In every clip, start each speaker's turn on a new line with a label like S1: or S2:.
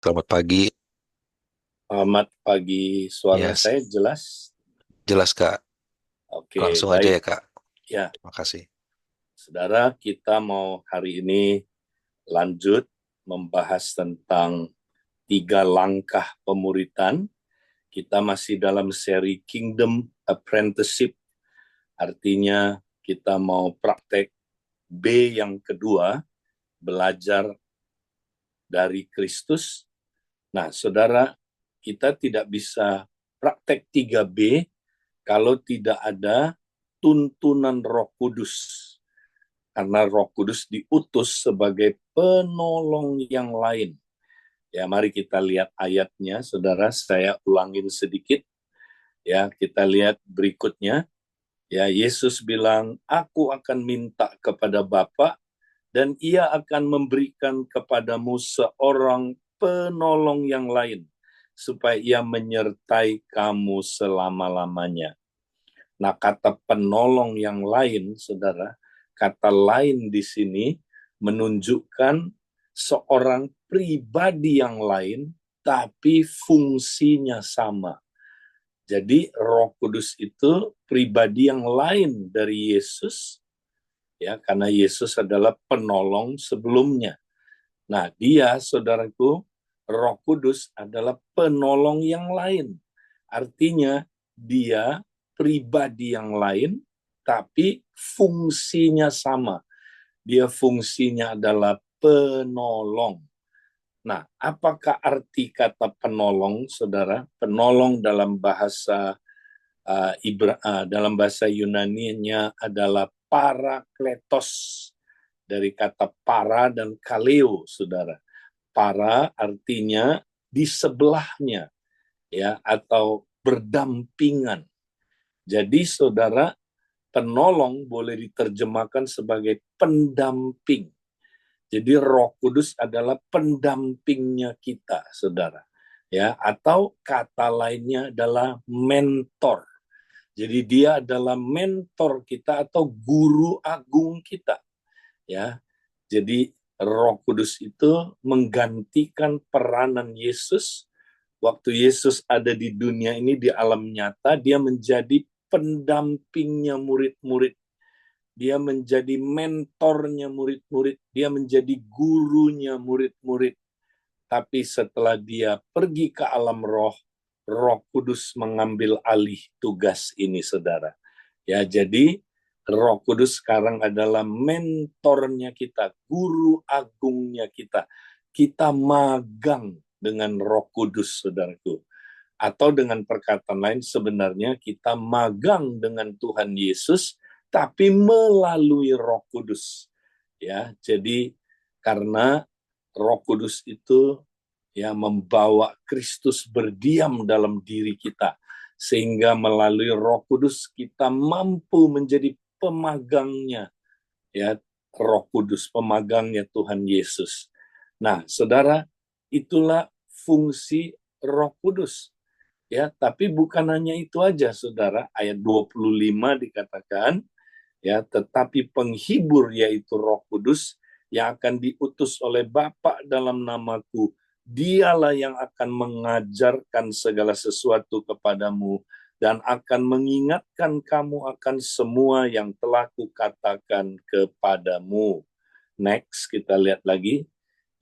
S1: Selamat pagi.
S2: Selamat pagi, suara
S1: Ya,
S2: saya jelas?
S1: jelas Kak.
S2: Oke,
S1: Langsung aja
S2: baik.
S1: ya Kak.
S2: Ya,
S1: Terima kasih.
S2: saudara, kita mau hari ini lanjut membahas tentang 3 langkah pemuritan. Kita masih dalam seri Kingdom Apprenticeship, artinya kita mau praktek B yang kedua, belajar dari Kristus. Nah, saudara, kita tidak bisa praktek 3B kalau tidak ada tuntunan Roh Kudus. Karena Roh Kudus diutus sebagai penolong yang lain. Ya, mari kita lihat ayatnya, saudara. Saya ulangin sedikit. Ya, kita lihat berikutnya. Ya, Yesus bilang, "Aku akan minta kepada Bapa dan Ia akan memberikan kepadamu seorang penolong yang lain, supaya Ia menyertai kamu selama-lamanya." Nah, kata penolong yang lain, saudara, kata lain di sini menunjukkan seorang pribadi yang lain, tapi fungsinya sama. Jadi Roh Kudus itu pribadi yang lain dari Yesus, ya, karena Yesus adalah penolong sebelumnya. Nah, dia, saudaraku, Roh Kudus adalah penolong yang lain. Artinya, dia pribadi yang lain, tapi fungsinya sama. Dia fungsinya adalah penolong. Nah, apakah arti kata penolong, saudara? Penolong dalam bahasa dalam bahasa Yunani-nya adalah parakletos, dari kata para dan kaleo, saudara. Para artinya di sebelahnya, ya, atau berdampingan. Jadi saudara, penolong boleh diterjemahkan sebagai pendamping. Jadi Roh Kudus adalah pendampingnya kita, saudara. Ya, atau kata lainnya adalah mentor. Jadi dia adalah mentor kita atau guru agung kita, ya. Jadi Roh Kudus itu menggantikan peranan Yesus. Waktu Yesus ada di dunia ini, di alam nyata, dia menjadi pendampingnya murid-murid. Dia menjadi mentornya murid-murid. Dia menjadi gurunya murid-murid. Tapi setelah dia pergi ke alam roh, Roh Kudus mengambil alih tugas ini, saudara. Ya, jadi Roh Kudus sekarang adalah mentornya kita, guru agungnya kita. Kita magang dengan Roh Kudus, saudaraku. Atau dengan perkataan lain, sebenarnya kita magang dengan Tuhan Yesus, tapi melalui Roh Kudus. Ya, jadi karena Roh Kudus itu, ya, membawa Kristus berdiam dalam diri kita, sehingga melalui Roh Kudus kita mampu menjadi pemagangnya, ya, Roh Kudus, pemagangnya Tuhan Yesus. Nah, saudara, itulah fungsi Roh Kudus. Ya, tapi bukan hanya itu aja, saudara. Ayat 25 dikatakan, ya, tetapi penghibur yaitu Roh Kudus yang akan diutus oleh Bapa dalam namaku, dialah yang akan mengajarkan segala sesuatu kepadamu dan akan mengingatkan kamu akan semua yang telah kukatakan kepadamu. Next, kita lihat lagi,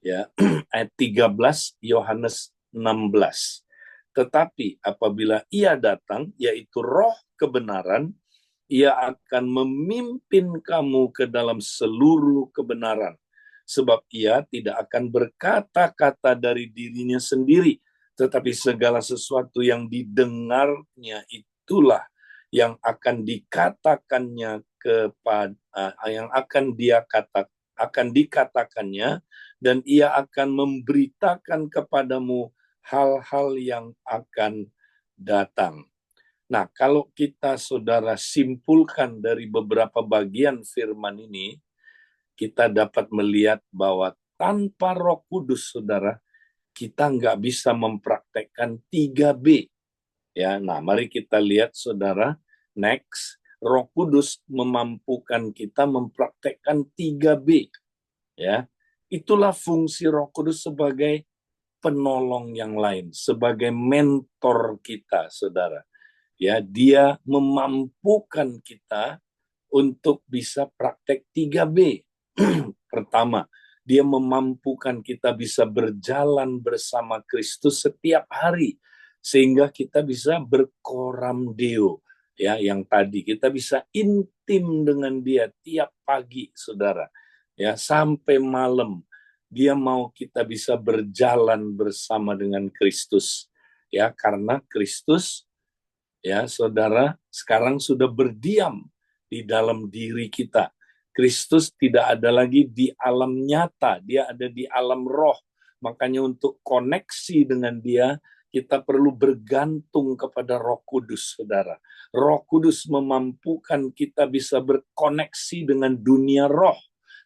S2: ya. Ayat 13 Yohanes 16. Tetapi apabila ia datang, yaitu Roh kebenaran, ia akan memimpin kamu ke dalam seluruh kebenaran. Sebab ia tidak akan berkata-kata dari dirinya sendiri, tetapi segala sesuatu yang didengarnya itulah yang akan dikatakannya kepada yang akan dikatakannya, dan ia akan memberitakan kepadamu hal-hal yang akan datang. Nah, kalau kita, saudara, simpulkan dari beberapa bagian firman ini, kita dapat melihat bahwa tanpa Roh Kudus, saudara, kita nggak bisa mempraktekkan 3B. Ya, nah, mari kita lihat, saudara. Next, Roh Kudus memampukan kita mempraktekkan 3B. Ya, itulah fungsi Roh Kudus sebagai penolong yang lain, sebagai mentor kita, saudara. Ya, dia memampukan kita untuk bisa praktek 3B. Pertama, dia memampukan kita bisa berjalan bersama Kristus setiap hari, sehingga kita bisa berkoram deo. Ya, yang tadi kita bisa intim dengan dia tiap pagi, saudara. Ya, sampai malam. Dia mau kita bisa berjalan bersama dengan Kristus. Ya, karena Kristus, ya saudara, sekarang sudah berdiam di dalam diri kita. Kristus tidak ada lagi di alam nyata, dia ada di alam roh. Makanya untuk koneksi dengan dia, kita perlu bergantung kepada Roh Kudus, saudara. Roh Kudus memampukan kita bisa berkoneksi dengan dunia roh,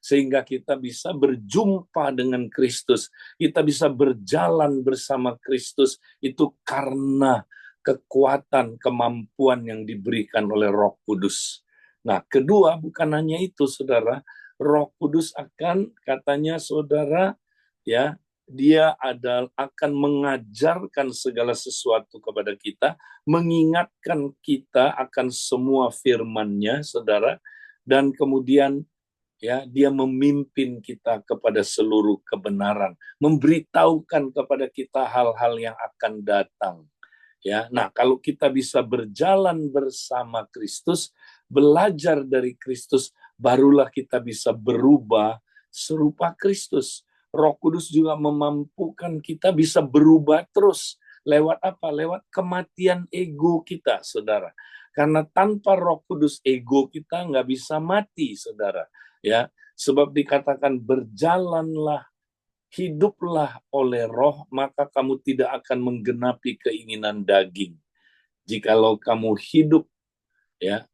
S2: sehingga kita bisa berjumpa dengan Kristus. Kita bisa berjalan bersama Kristus, itu karena kekuatan, kemampuan yang diberikan oleh Roh Kudus. Nah, kedua, bukan hanya itu, saudara. Roh Kudus akan, katanya saudara, ya, dia akan mengajarkan segala sesuatu kepada kita, mengingatkan kita akan semua firman-Nya, saudara, dan kemudian ya dia memimpin kita kepada seluruh kebenaran, memberitahukan kepada kita hal-hal yang akan datang. Ya, nah kalau kita bisa berjalan bersama Kristus, belajar dari Kristus, barulah kita bisa berubah serupa Kristus. Roh Kudus juga memampukan kita bisa berubah terus. Lewat apa? Lewat kematian ego kita, saudara. Karena tanpa Roh Kudus, ego kita nggak bisa mati, saudara. Ya, sebab dikatakan berjalanlah, hiduplah oleh roh, maka kamu tidak akan menggenapi keinginan daging. Jikalau kamu hidup ya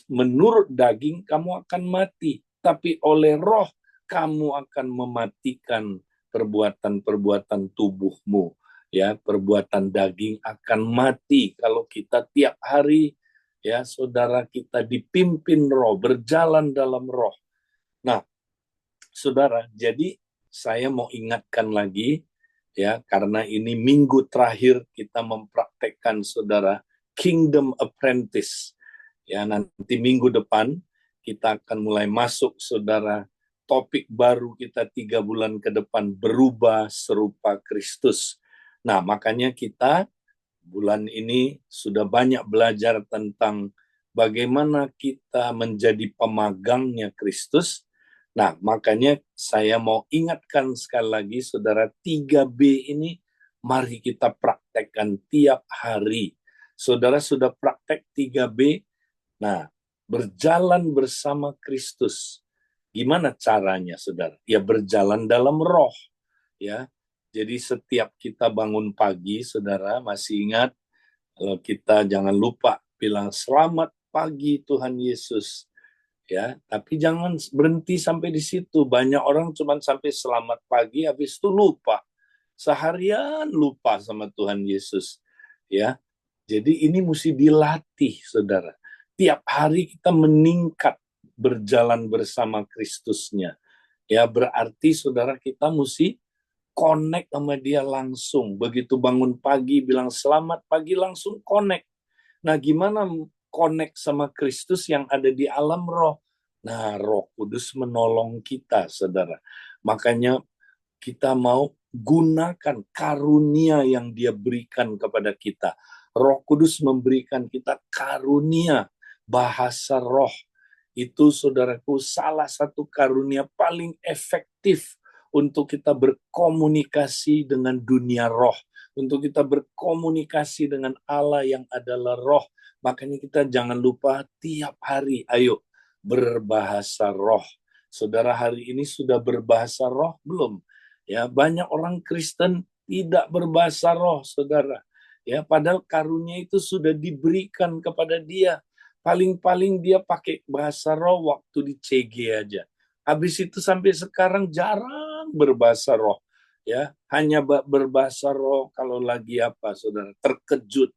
S2: menurut daging, kamu akan mati, tapi oleh roh kamu akan mematikan perbuatan-perbuatan tubuhmu. Ya, perbuatan daging akan mati kalau kita tiap hari ya saudara kita dipimpin roh, berjalan dalam roh. Nah, saudara, jadi saya mau ingatkan lagi, ya, karena ini minggu terakhir kita mempraktekkan, saudara, Kingdom Apprentice. Ya, nanti minggu depan kita akan mulai masuk, saudara, topik baru kita 3 bulan ke depan, berubah serupa Kristus. Nah, makanya kita bulan ini sudah banyak belajar tentang bagaimana kita menjadi pemagangnya Kristus. Nah, makanya saya mau ingatkan sekali lagi, saudara, 3B ini mari kita praktekkan tiap hari. Saudara sudah praktek 3B, nah, berjalan bersama Kristus. Gimana caranya, saudara? Ya berjalan dalam roh, ya. Jadi setiap kita bangun pagi, saudara, masih ingat, kalau kita jangan lupa bilang selamat pagi Tuhan Yesus. Ya, tapi jangan berhenti sampai di situ. Banyak orang cuma sampai selamat pagi, habis itu lupa. Seharian lupa sama Tuhan Yesus. Ya, jadi ini mesti dilatih, saudara. Tiap hari kita meningkat berjalan bersama Kristusnya. Ya, berarti saudara kita mesti connect sama dia langsung. Begitu bangun pagi bilang selamat pagi, langsung connect. Nah, gimana connect sama Kristus yang ada di alam roh? Nah, Roh Kudus menolong kita, saudara. Makanya kita mau gunakan karunia yang dia berikan kepada kita. Roh Kudus memberikan kita karunia bahasa roh. Itu, saudaraku, salah satu karunia paling efektif untuk kita berkomunikasi dengan dunia roh, untuk kita berkomunikasi dengan Allah yang adalah roh. Makanya kita jangan lupa tiap hari, ayo berbahasa roh. Saudara hari ini sudah berbahasa roh belum? Ya, banyak orang Kristen tidak berbahasa roh, saudara. Ya, padahal karunia itu sudah diberikan kepada dia. Paling-paling dia pakai bahasa roh waktu di CG aja. Habis itu sampai sekarang jarang berbahasa roh. Ya, hanya berbahasa roh kalau lagi apa, saudara? Terkejut.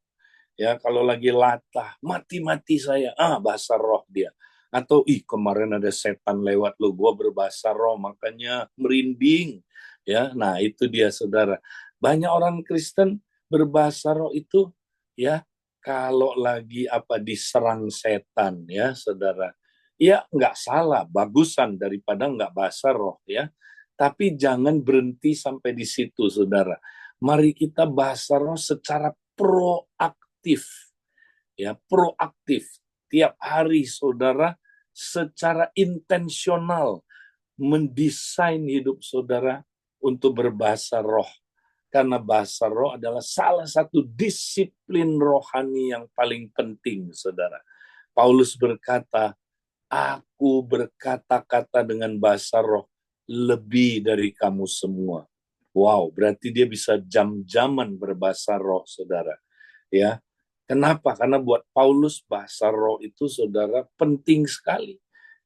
S2: Ya, kalau lagi latah, mati-mati saya, bahasa roh dia. Atau kemarin ada setan lewat lo, gua berbahasa roh makanya merinding. Ya, nah itu dia saudara. Banyak orang Kristen berbahasa roh itu ya kalau lagi diserang setan ya saudara. Ya nggak salah, bagusan daripada nggak bahasa roh ya. Tapi jangan berhenti sampai di situ saudara. Mari kita bahasa roh secara proaktif ya, proaktif tiap hari saudara secara intensional mendesain hidup saudara untuk berbahasa roh. Karena bahasa roh adalah salah satu disiplin rohani yang paling penting, saudara. Paulus berkata, aku berkata-kata dengan bahasa roh lebih dari kamu semua. Wow, berarti dia bisa jam-jaman berbahasa roh, saudara. Ya, kenapa? Karena buat Paulus bahasa roh itu, saudara, penting sekali.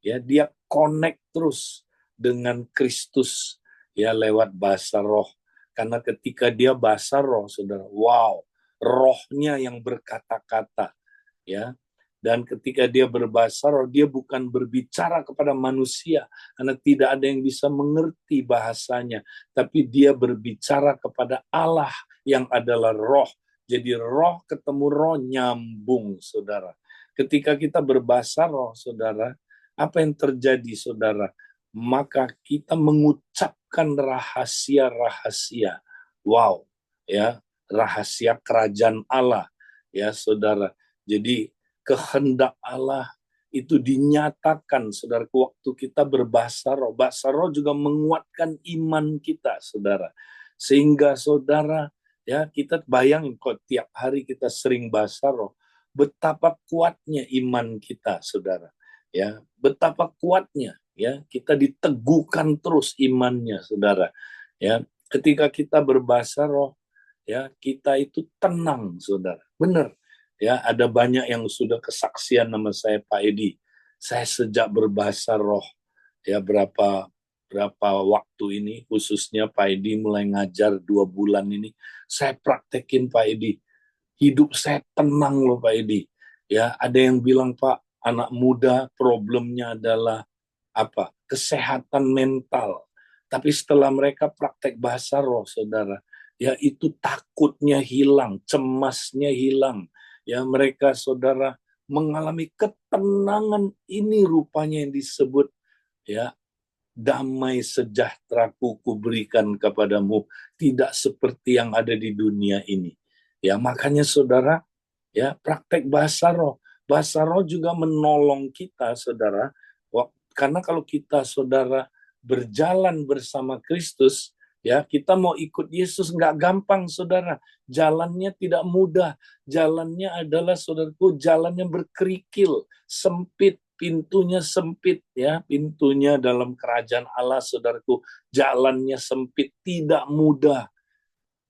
S2: Ya, dia connect terus dengan Kristus ya lewat bahasa roh. Karena ketika dia bahasa roh, saudara, wow, rohnya yang berkata-kata, ya. Dan ketika dia berbahasa roh, dia bukan berbicara kepada manusia, karena tidak ada yang bisa mengerti bahasanya, tapi dia berbicara kepada Allah yang adalah roh. Jadi roh ketemu roh nyambung, saudara. Ketika kita berbahasa roh, saudara, apa yang terjadi, saudara? Maka kita mengucapkan rahasia-rahasia. Wow, ya, rahasia kerajaan Allah, ya, saudara. Jadi kehendak Allah itu dinyatakan, saudara, waktu kita berbahasa roh. Bahasa roh juga menguatkan iman kita, saudara. Sehingga, saudara, ya kita bayangin kok tiap hari kita sering bahasa roh, betapa kuatnya iman kita, saudara. Ya, betapa kuatnya, ya kita diteguhkan terus imannya, saudara. Ya, ketika kita berbahasa roh, ya kita itu tenang, saudara. Benar. Ya, ada banyak yang sudah kesaksian nama saya, Pak Edi. Saya sejak berbahasa roh ya berapa waktu ini, khususnya Pak Edi mulai ngajar 2 bulan ini, saya praktekin, Pak Edi. Hidup saya tenang loh, Pak Edi. Ya, ada yang bilang, Pak, anak muda problemnya adalah kesehatan mental. Tapi setelah mereka praktek bahasa roh, saudara, ya itu takutnya hilang, cemasnya hilang. Ya mereka, saudara, mengalami ketenangan. Ini rupanya yang disebut ya damai sejahteraku kuberikan kepadamu, tidak seperti yang ada di dunia ini. Ya makanya, saudara, ya praktek bahasa roh. Bahasa roh juga menolong kita, saudara. Karena kalau kita, saudara, berjalan bersama Kristus, ya kita mau ikut Yesus nggak gampang, saudara. Jalannya tidak mudah. Jalannya adalah, saudaraku, jalan yang berkerikil, sempit, pintunya sempit, ya pintunya dalam kerajaan Allah, saudaraku, jalannya sempit, tidak mudah.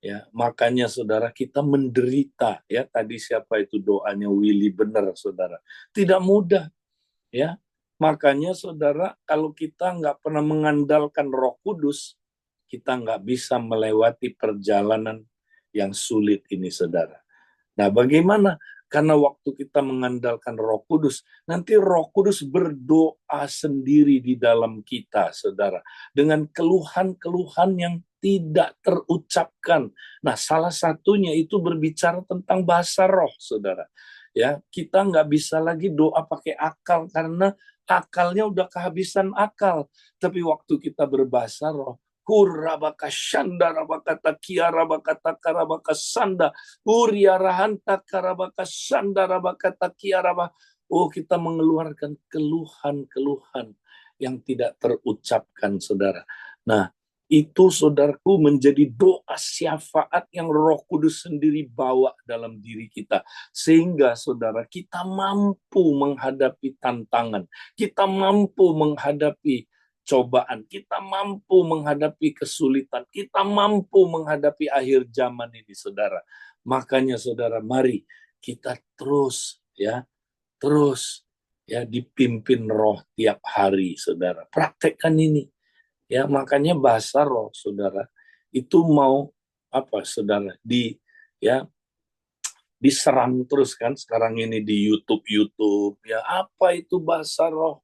S2: Ya, makanya, saudara, kita menderita. Ya, tadi siapa itu doanya Willy, benar, saudara. Tidak mudah, ya. Makanya, saudara, kalau kita nggak pernah mengandalkan Roh Kudus, kita nggak bisa melewati perjalanan yang sulit ini, saudara. Nah, bagaimana? Karena waktu kita mengandalkan Roh Kudus, nanti Roh Kudus berdoa sendiri di dalam kita, saudara, dengan keluhan-keluhan yang tidak terucapkan. Nah, salah satunya itu berbicara tentang bahasa roh, saudara. Ya, kita nggak bisa lagi doa pakai akal karena akalnya udah kehabisan akal. Tapi waktu kita berbahasa roh, Kurabaka Shanda Rabakata Kia Rabakata Karabaka Sanda Uria Rahanta Karabaka Shanda Rabakata Kia Rabak. Oh, kita mengeluarkan keluhan-keluhan yang tidak terucapkan, saudara. Nah, itu, saudaraku, menjadi doa syafaat yang Roh Kudus sendiri bawa dalam diri kita. Sehingga, saudara, kita mampu menghadapi tantangan. Kita mampu menghadapi cobaan, kita mampu menghadapi kesulitan, kita mampu menghadapi akhir zaman ini, saudara. Makanya, saudara, mari kita terus ya dipimpin roh tiap hari, saudara. Praktekkan ini. Ya, makanya bahasa roh, saudara, itu mau saudara, ya diserang terus kan sekarang ini di YouTube ya, apa itu bahasa roh?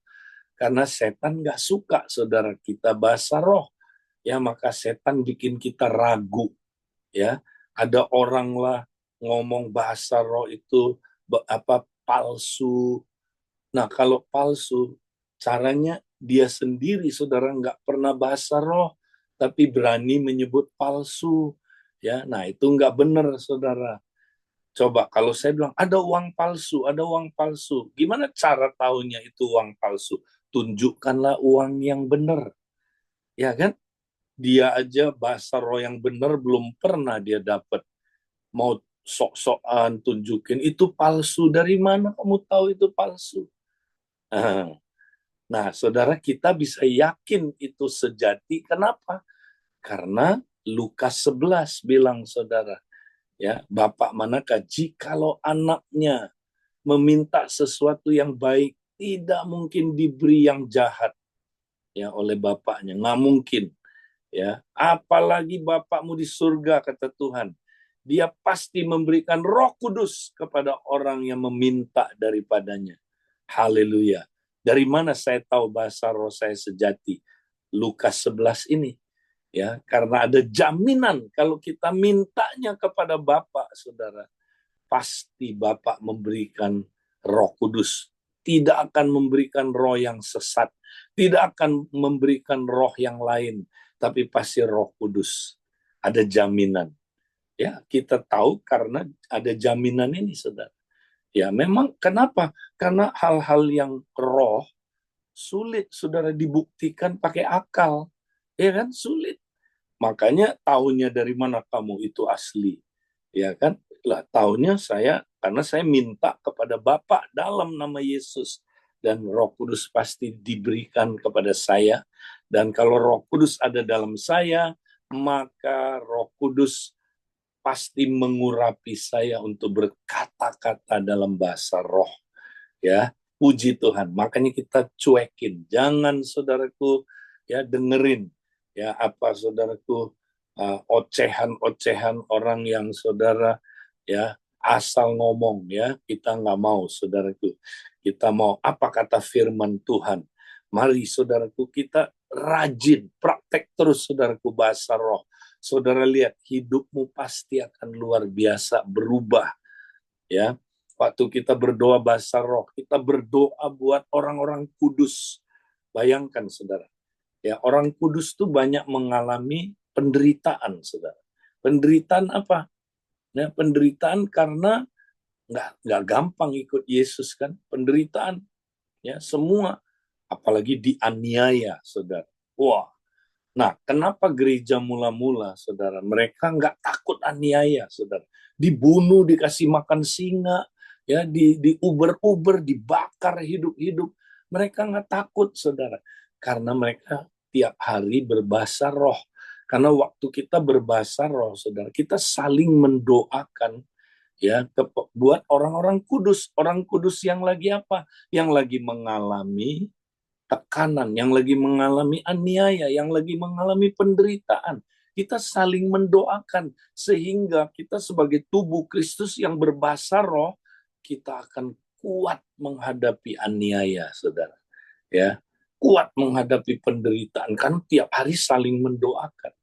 S2: Karena setan nggak suka, saudara, kita bahasa roh. ya maka setan bikin kita ragu, ya. Ada orang lah ngomong bahasa roh itu palsu. Nah, kalau palsu, caranya dia sendiri, saudara, nggak pernah bahasa roh, tapi berani menyebut palsu. Ya, nah itu nggak benar, saudara. Coba kalau saya bilang ada uang palsu, ada uang palsu. Gimana cara tahunya itu uang palsu? Tunjukkanlah uang yang benar. Ya kan? Dia aja bahasa roh yang benar belum pernah dia dapat. Mau sok-sokan tunjukin itu palsu. Dari mana kamu tahu itu palsu? Nah, saudara, kita bisa yakin itu sejati. Kenapa? Karena Lukas 11 bilang, saudara, ya, Bapak manakah jikalau anaknya meminta sesuatu yang baik, tidak mungkin diberi yang jahat, ya, oleh bapaknya. Nggak mungkin, ya. Apalagi bapakmu di surga, kata Tuhan. Dia pasti memberikan Roh Kudus kepada orang yang meminta daripadanya. Haleluya. Dari mana saya tahu bahasa roh saya sejati? Lukas 11 ini. Ya, karena ada jaminan kalau kita mintanya kepada Bapa, saudara, pasti Bapa memberikan Roh Kudus. Tidak akan memberikan roh yang sesat, tidak akan memberikan roh yang lain, tapi pasti Roh Kudus. Ada jaminan. Ya, kita tahu karena ada jaminan ini, saudara. Ya, memang kenapa? Karena hal-hal yang roh sulit, saudara, dibuktikan pakai akal. Ya kan? Sulit. Makanya tahunya dari mana kamu itu asli. Ya kan? Lah, tahunya saya karena saya minta kepada Bapa dalam nama Yesus, dan Roh Kudus pasti diberikan kepada saya. Dan kalau Roh Kudus ada dalam saya, maka Roh Kudus pasti mengurapi saya untuk berkata-kata dalam bahasa roh. Ya, puji Tuhan. Makanya kita cuekin. Jangan, saudaraku, ya, dengerin ya apa, saudaraku, ocehan-ocehan orang yang, saudara, ya, asal ngomong, ya. Kita nggak mau, saudaraku. Kita mau apa kata firman Tuhan. Mari, saudaraku, kita rajin praktek terus, saudaraku, bahasa roh. Saudara lihat, hidupmu pasti akan luar biasa berubah, ya. Waktu kita berdoa bahasa roh, kita berdoa buat orang-orang kudus. Bayangkan, saudara, ya, orang kudus tuh banyak mengalami penderitaan, saudara. Penderitaan apa? Ya, penderitaan karena nggak gampang ikut Yesus, kan? Penderitaan, ya, semua, apalagi dianiaya, saudara. Wah, nah, kenapa gereja mula-mula, saudara, mereka nggak takut aniaya, saudara. Dibunuh, dikasih makan singa, ya, diuber-uber, dibakar hidup-hidup. Mereka nggak takut, saudara. Karena mereka tiap hari berbahasa roh. Karena waktu kita berbahasa roh, saudara, kita saling mendoakan, ya, buat orang kudus yang lagi apa? Yang lagi mengalami tekanan, yang lagi mengalami aniaya, yang lagi mengalami penderitaan. Kita saling mendoakan sehingga kita sebagai tubuh Kristus yang berbahasa roh, kita akan kuat menghadapi aniaya, saudara. Ya, kuat menghadapi penderitaan kan tiap hari saling mendoakan.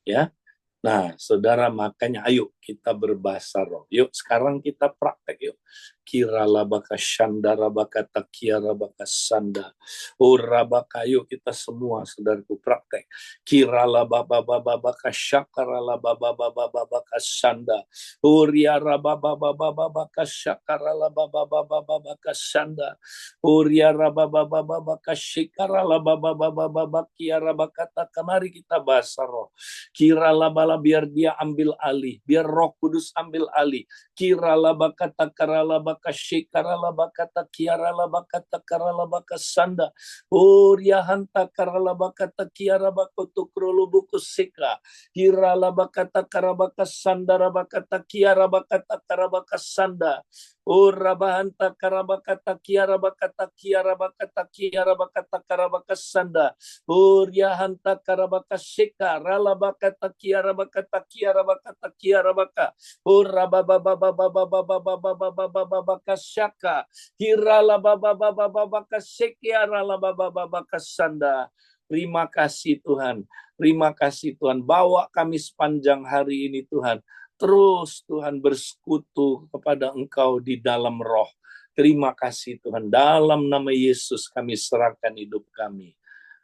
S2: Ya, nah, saudara, makanya ayo kita berbahasa roh. Yuk, sekarang kita praktek yuk. Kira labaka shanda rabaka takia rabaka sanda. Oh, rabaka, yuk kita semua, saudaraku, praktek. Kira lababa babaka syakara lababa babaka sanda. Oh, ria rababa babaka syakara lababa babaka sanda. Oh, ria rababa babaka syakara lababa babaka rabaka. Mari kita bahasa roh. Kiralah bala, biar dia ambil alih, biar Roh Kudus ambil alih. Kiralah bakata karala baka shikarala bakata kiarala bakata karala baka sanda. Uria hanta karala bakata kiara bakotu krolo buku sika. Kirala bakata karabaka sanda rabakata kiara bakata karabaka sanda. Urabahanta karabakata kiara bakata kiara bakata kiara bakata karabaka sanda. Uryahanta karabaka shika ralabaka takiara baka takiara baka takiara baka urabababababababababababababaka shaka hirala babababababaka shekiara lababababaka sanda Terima kasih Tuhan. Terima kasih Tuhan. Bawa kami sepanjang hari ini Tuhan. Terus Tuhan bersekutu kepada Engkau di dalam roh. Terima kasih Tuhan. Dalam nama Yesus kami serahkan hidup kami.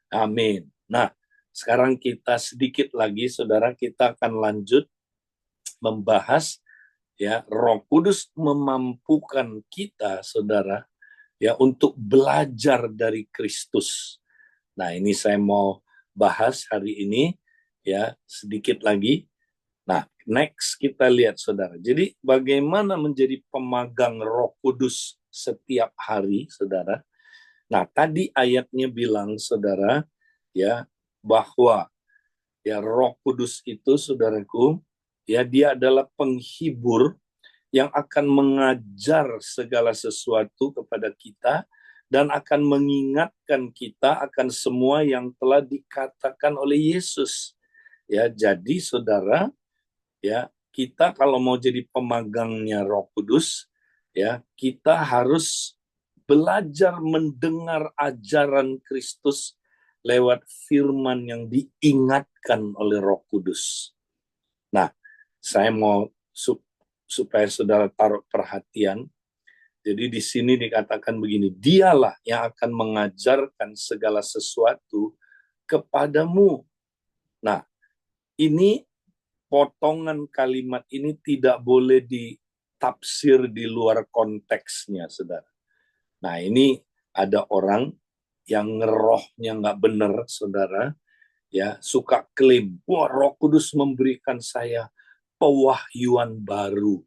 S2: Amin. Nah, sekarang kita sedikit lagi, saudara, kita akan lanjut membahas ya, Roh Kudus memampukan kita, saudara, ya, untuk belajar dari Kristus. Nah, ini saya mau bahas hari ini ya, sedikit lagi. Nah, next kita lihat, saudara. Jadi bagaimana menjadi pemagang Roh Kudus setiap hari, saudara? Nah, tadi ayatnya bilang, saudara, ya, bahwa ya Roh Kudus itu, saudaraku, ya dia adalah penghibur yang akan mengajar segala sesuatu kepada kita dan akan mengingatkan kita akan semua yang telah dikatakan oleh Yesus. Ya, jadi saudara, ya, kita kalau mau jadi pemagangnya Roh Kudus, ya, kita harus belajar mendengar ajaran Kristus lewat firman yang diingatkan oleh Roh Kudus. Nah, saya mau supaya saudara taruh perhatian. Jadi di sini dikatakan begini, dialah yang akan mengajarkan segala sesuatu kepadamu. Nah, ini potongan kalimat ini tidak boleh ditafsir di luar konteksnya, saudara. Nah, ini ada orang yang ngerohnya nggak benar, saudara, ya, suka klaim, wah, Roh Kudus memberikan saya pewahyuan baru.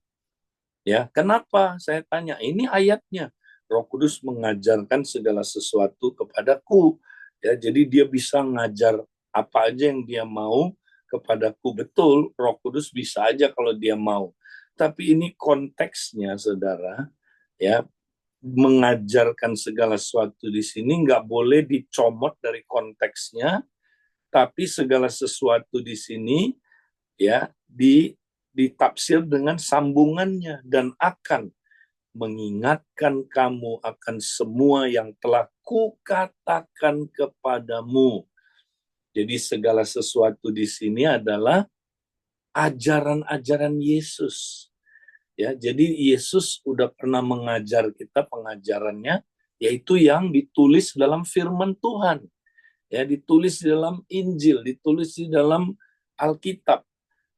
S2: Ya, kenapa? Saya tanya, ini ayatnya. Roh Kudus mengajarkan segala sesuatu kepadaku. Ya, jadi dia bisa ngajar apa aja yang dia mau kepadaku. Betul, Roh Kudus bisa aja kalau dia mau. Tapi ini konteksnya, saudara, ya, mengajarkan segala sesuatu di sini nggak boleh dicomot dari konteksnya, tapi segala sesuatu di sini ya ditafsir dengan sambungannya dan akan mengingatkan kamu akan semua yang telah kukatakan kepadamu. Jadi segala sesuatu di sini adalah ajaran-ajaran Yesus. Ya, jadi Yesus udah pernah mengajar kita pengajarannya, yaitu yang ditulis dalam firman Tuhan. Ya, ditulis di dalam Injil, ditulis di dalam Alkitab.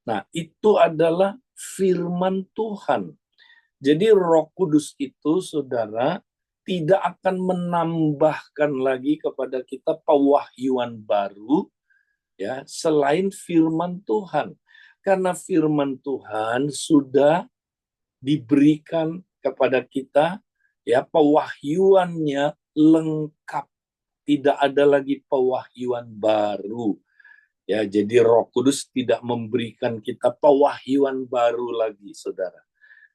S2: Nah, itu adalah firman Tuhan. Jadi Roh Kudus itu, saudara, tidak akan menambahkan lagi kepada kita pewahyuan baru, ya, selain firman Tuhan. Karena firman Tuhan sudah diberikan kepada kita, ya, pewahyuannya lengkap. Tidak ada lagi pewahyuan baru. Ya, jadi Roh Kudus tidak memberikan kita pewahyuan baru lagi, saudara.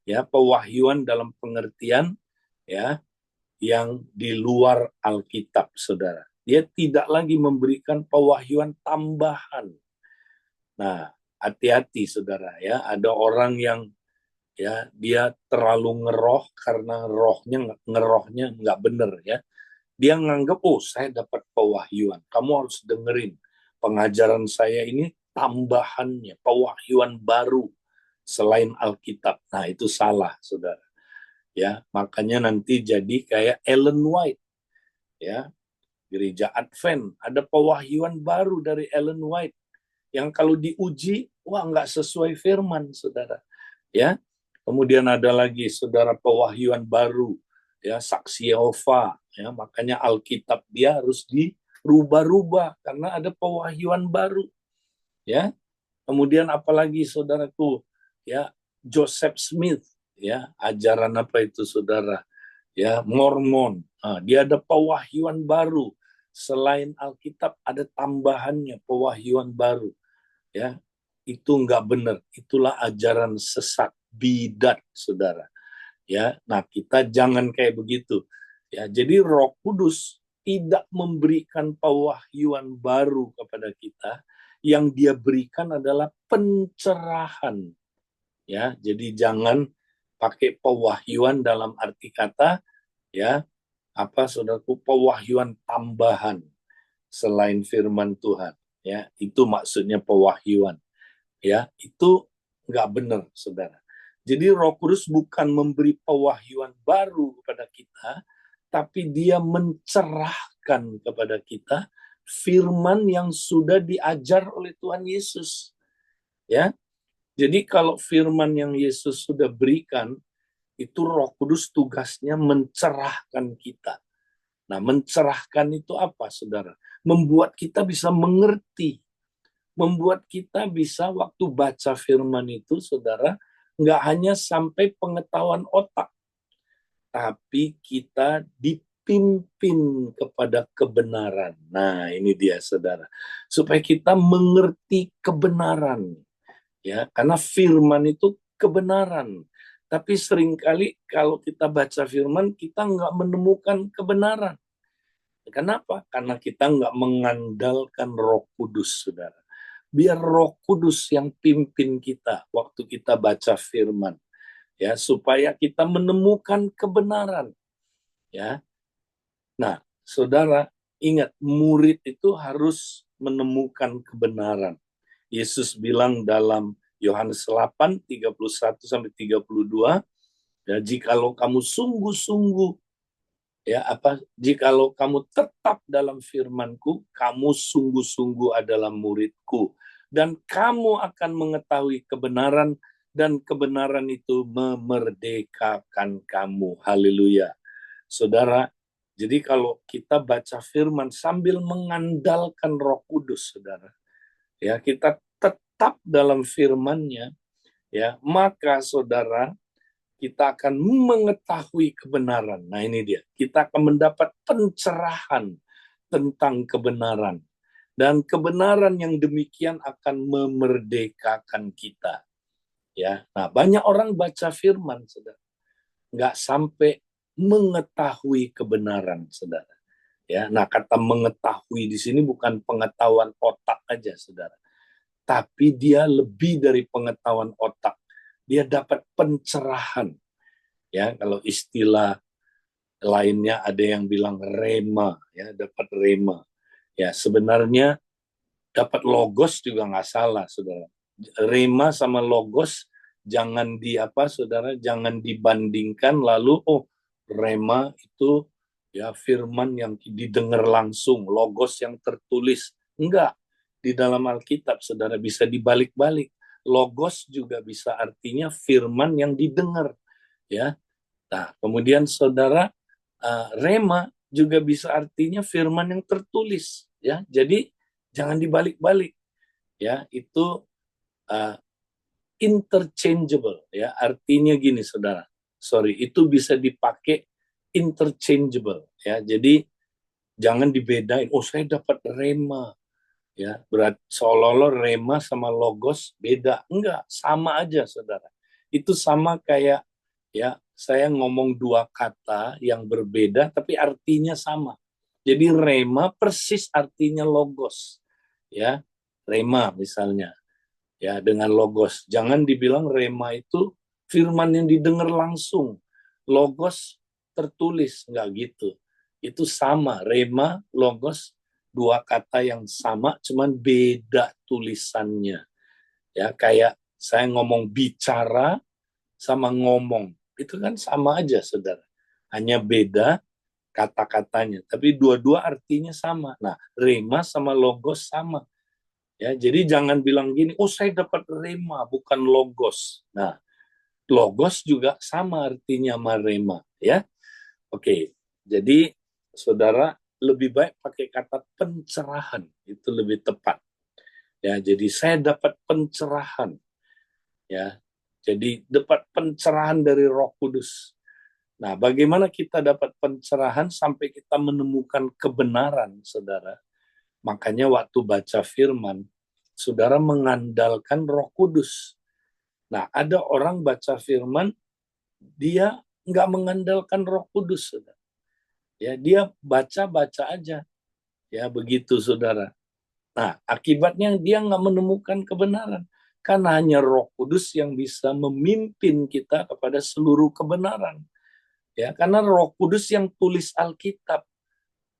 S2: Ya, pewahyuan dalam pengertian ya yang di luar Alkitab, saudara. Dia tidak lagi memberikan pewahyuan tambahan. Nah, hati-hati, saudara, ya. Ada orang yang ya dia terlalu ngeroh karena ngerohnya nggak benar, ya. Dia nganggap, oh, saya dapat pewahyuan. Kamu harus dengerin pengajaran saya ini tambahannya, pewahyuan baru selain Alkitab. Nah, itu salah, saudara. Ya, makanya nanti jadi kayak Ellen White, ya, gereja Advent. Ada pewahyuan baru dari Ellen White yang kalau diuji, wah, nggak sesuai firman, saudara. Ya, kemudian ada lagi, saudara, pewahyuan baru, ya, saksi Yehova. Ya, makanya Alkitab dia harus dirubah-rubah karena ada pewahyuan baru. Ya, kemudian apalagi, saudaraku, ya, Joseph Smith, ya, ajaran apa itu, saudara? Ya, Mormon. Nah, dia ada pewahyuan baru. Selain Alkitab ada tambahannya pewahyuan baru. Ya, itu nggak benar. Itulah ajaran sesat, bidat, saudara. Ya, nah, kita jangan kayak begitu. Ya, jadi Roh Kudus tidak memberikan pewahyuan baru kepada kita. Yang dia berikan adalah pencerahan. Ya, jadi jangan pakai pewahyuan dalam arti kata ya apa, saudaraku, pewahyuan tambahan. selain firman Tuhan. Ya, itu maksudnya pewahyuan. Ya, itu nggak benar, saudara. Jadi Roh Kudus bukan memberi pewahyuan baru kepada kita, tapi dia mencerahkan kepada kita firman yang sudah diajar oleh Tuhan Yesus. Ya, jadi kalau firman yang Yesus sudah berikan, itu Roh Kudus tugasnya mencerahkan kita. Nah, mencerahkan itu apa, saudara? Membuat kita bisa mengerti. Membuat kita bisa waktu baca firman itu, saudara, nggak hanya sampai pengetahuan otak, tapi kita dipimpin kepada kebenaran. Nah, ini dia, saudara. Supaya kita mengerti kebenaran. Ya, karena firman itu kebenaran. Tapi seringkali kalau kita baca firman, kita nggak menemukan kebenaran. Kenapa? Karena kita nggak mengandalkan Roh Kudus, saudara. Biar Roh Kudus yang pimpin kita waktu kita baca firman, ya, supaya kita menemukan kebenaran, ya. Nah, saudara, ingat, murid itu harus menemukan kebenaran. Yesus bilang dalam Yohanes 8, 31-32, ya, jikalau kamu sungguh-sungguh, ya, jikalau kamu tetap dalam firman-Ku, kamu sungguh-sungguh adalah murid-Ku, dan kamu akan mengetahui kebenaran, dan kebenaran itu memerdekakan kamu. Haleluya. Saudara, jadi kalau kita baca firman sambil mengandalkan Roh Kudus, saudara, ya, kita tetap dalam firman-Nya, ya, maka saudara, kita akan mengetahui kebenaran. Nah, ini dia. Kita akan mendapat pencerahan tentang kebenaran. Dan kebenaran yang demikian akan memerdekakan kita. Ya, nah, banyak orang baca firman, saudara, nggak sampai mengetahui kebenaran, saudara. Ya, nah, kata mengetahui di sini bukan pengetahuan otak aja, saudara, tapi dia lebih dari pengetahuan otak. Dia dapat pencerahan. Ya, kalau istilah lainnya ada yang bilang rema, ya, dapat rema. Ya, sebenarnya dapat logos juga nggak salah, saudara. Rema sama logos jangan saudara, jangan dibandingkan lalu rema itu ya firman yang didengar langsung, logos yang tertulis. Enggak. Di dalam Alkitab, saudara, bisa dibalik-balik. Logos juga bisa artinya firman yang didengar, ya. Nah, kemudian saudara, rema juga bisa artinya firman yang tertulis, ya. Jadi jangan dibalik-balik, ya. Itu interchangeable, ya. Artinya gini, saudara. Sorry, itu bisa dipakai interchangeable, ya. Jadi jangan dibedain. Oh, saya dapat rema, ya. Berat seolah-olah rema sama logos beda. Enggak, sama aja, saudara. Itu sama kayak, ya, saya ngomong dua kata yang berbeda tapi artinya sama. Jadi rema persis artinya logos, ya. Rema misalnya, ya, dengan logos. Jangan dibilang rema itu firman yang didengar langsung. Logos tertulis, enggak gitu. Itu sama, rema, logos, dua kata yang sama, cuman beda tulisannya. Ya, kayak saya ngomong bicara sama ngomong. Itu kan sama aja, saudara. Hanya beda kata-katanya. Tapi dua-dua artinya sama. Nah, rema sama logos sama. Ya, jadi jangan bilang gini, oh saya dapat rema, bukan logos. Nah, logos juga sama artinya sama rema. Ya, oke. Jadi, saudara, lebih baik pakai kata pencerahan. Itu lebih tepat. Ya, jadi saya dapat pencerahan. Ya, jadi dapat pencerahan dari Roh Kudus. Nah, bagaimana kita dapat pencerahan sampai kita menemukan kebenaran, saudara? Makanya waktu baca firman, saudara mengandalkan Roh Kudus. Nah, ada orang baca firman, dia nggak mengandalkan Roh Kudus, saudara. Ya, dia baca-baca aja. Ya, begitu, saudara. Nah, akibatnya dia nggak menemukan kebenaran. Karena hanya Roh Kudus yang bisa memimpin kita kepada seluruh kebenaran. Ya, karena Roh Kudus yang tulis Alkitab.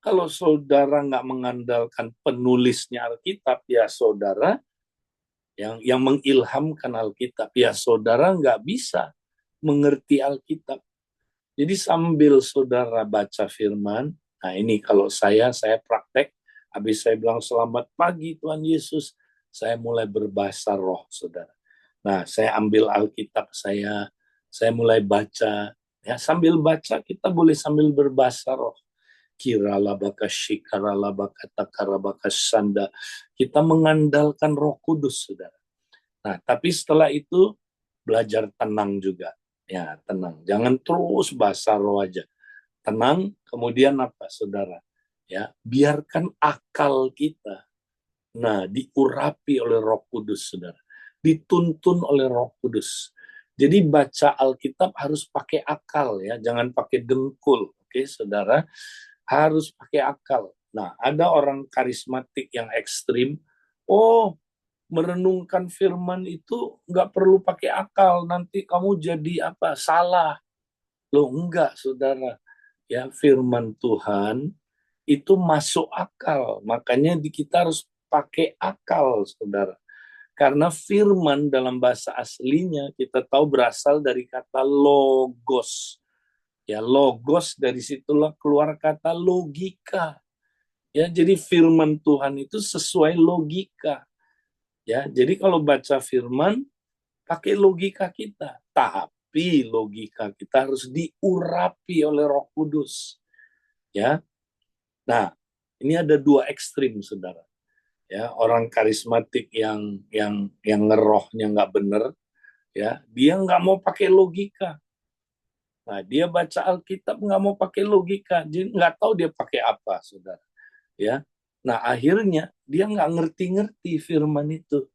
S2: Kalau saudara nggak mengandalkan penulisnya Alkitab, ya saudara yang mengilhamkan Alkitab, ya saudara nggak bisa mengerti Alkitab. Jadi sambil saudara baca firman, nah ini kalau saya praktek, habis saya bilang selamat pagi Tuhan Yesus, saya mulai berbahasa roh, saudara. Nah, saya ambil Alkitab saya mulai baca, ya sambil baca kita boleh sambil berbahasa roh. Kiralabaka shikaralabaka takarabaka sanda. Kita mengandalkan Roh Kudus, saudara. Nah, tapi setelah itu belajar tenang juga. Ya, tenang. Jangan terus bahasa roh aja. Tenang, kemudian apa, saudara? Ya, biarkan akal kita diurapi oleh Roh Kudus, saudara. Dituntun oleh Roh Kudus. Jadi baca Alkitab harus pakai akal ya, jangan pakai dengkul. Oke, saudara, harus pakai akal. Nah, ada orang karismatik yang ekstrim. Oh, merenungkan firman itu nggak perlu pakai akal, nanti kamu jadi apa? Salah. Loh, enggak, saudara. Ya, firman Tuhan itu masuk akal. Makanya kita harus pakai akal, saudara. Karena firman dalam bahasa aslinya kita tahu berasal dari kata logos. Ya, logos, dari situlah keluar kata logika. Ya, jadi firman Tuhan itu sesuai logika. Ya, jadi kalau baca firman pakai logika kita, tapi logika kita harus diurapi oleh Roh Kudus. Ya. Nah, ini ada dua ekstrim, saudara. Ya, orang karismatik yang ngerohnya nggak bener, ya, dia nggak mau pakai logika. Nah, dia baca Alkitab nggak mau pakai logika, dia nggak tahu dia pakai apa, saudara. Ya, nah akhirnya dia nggak ngerti-ngerti firman itu,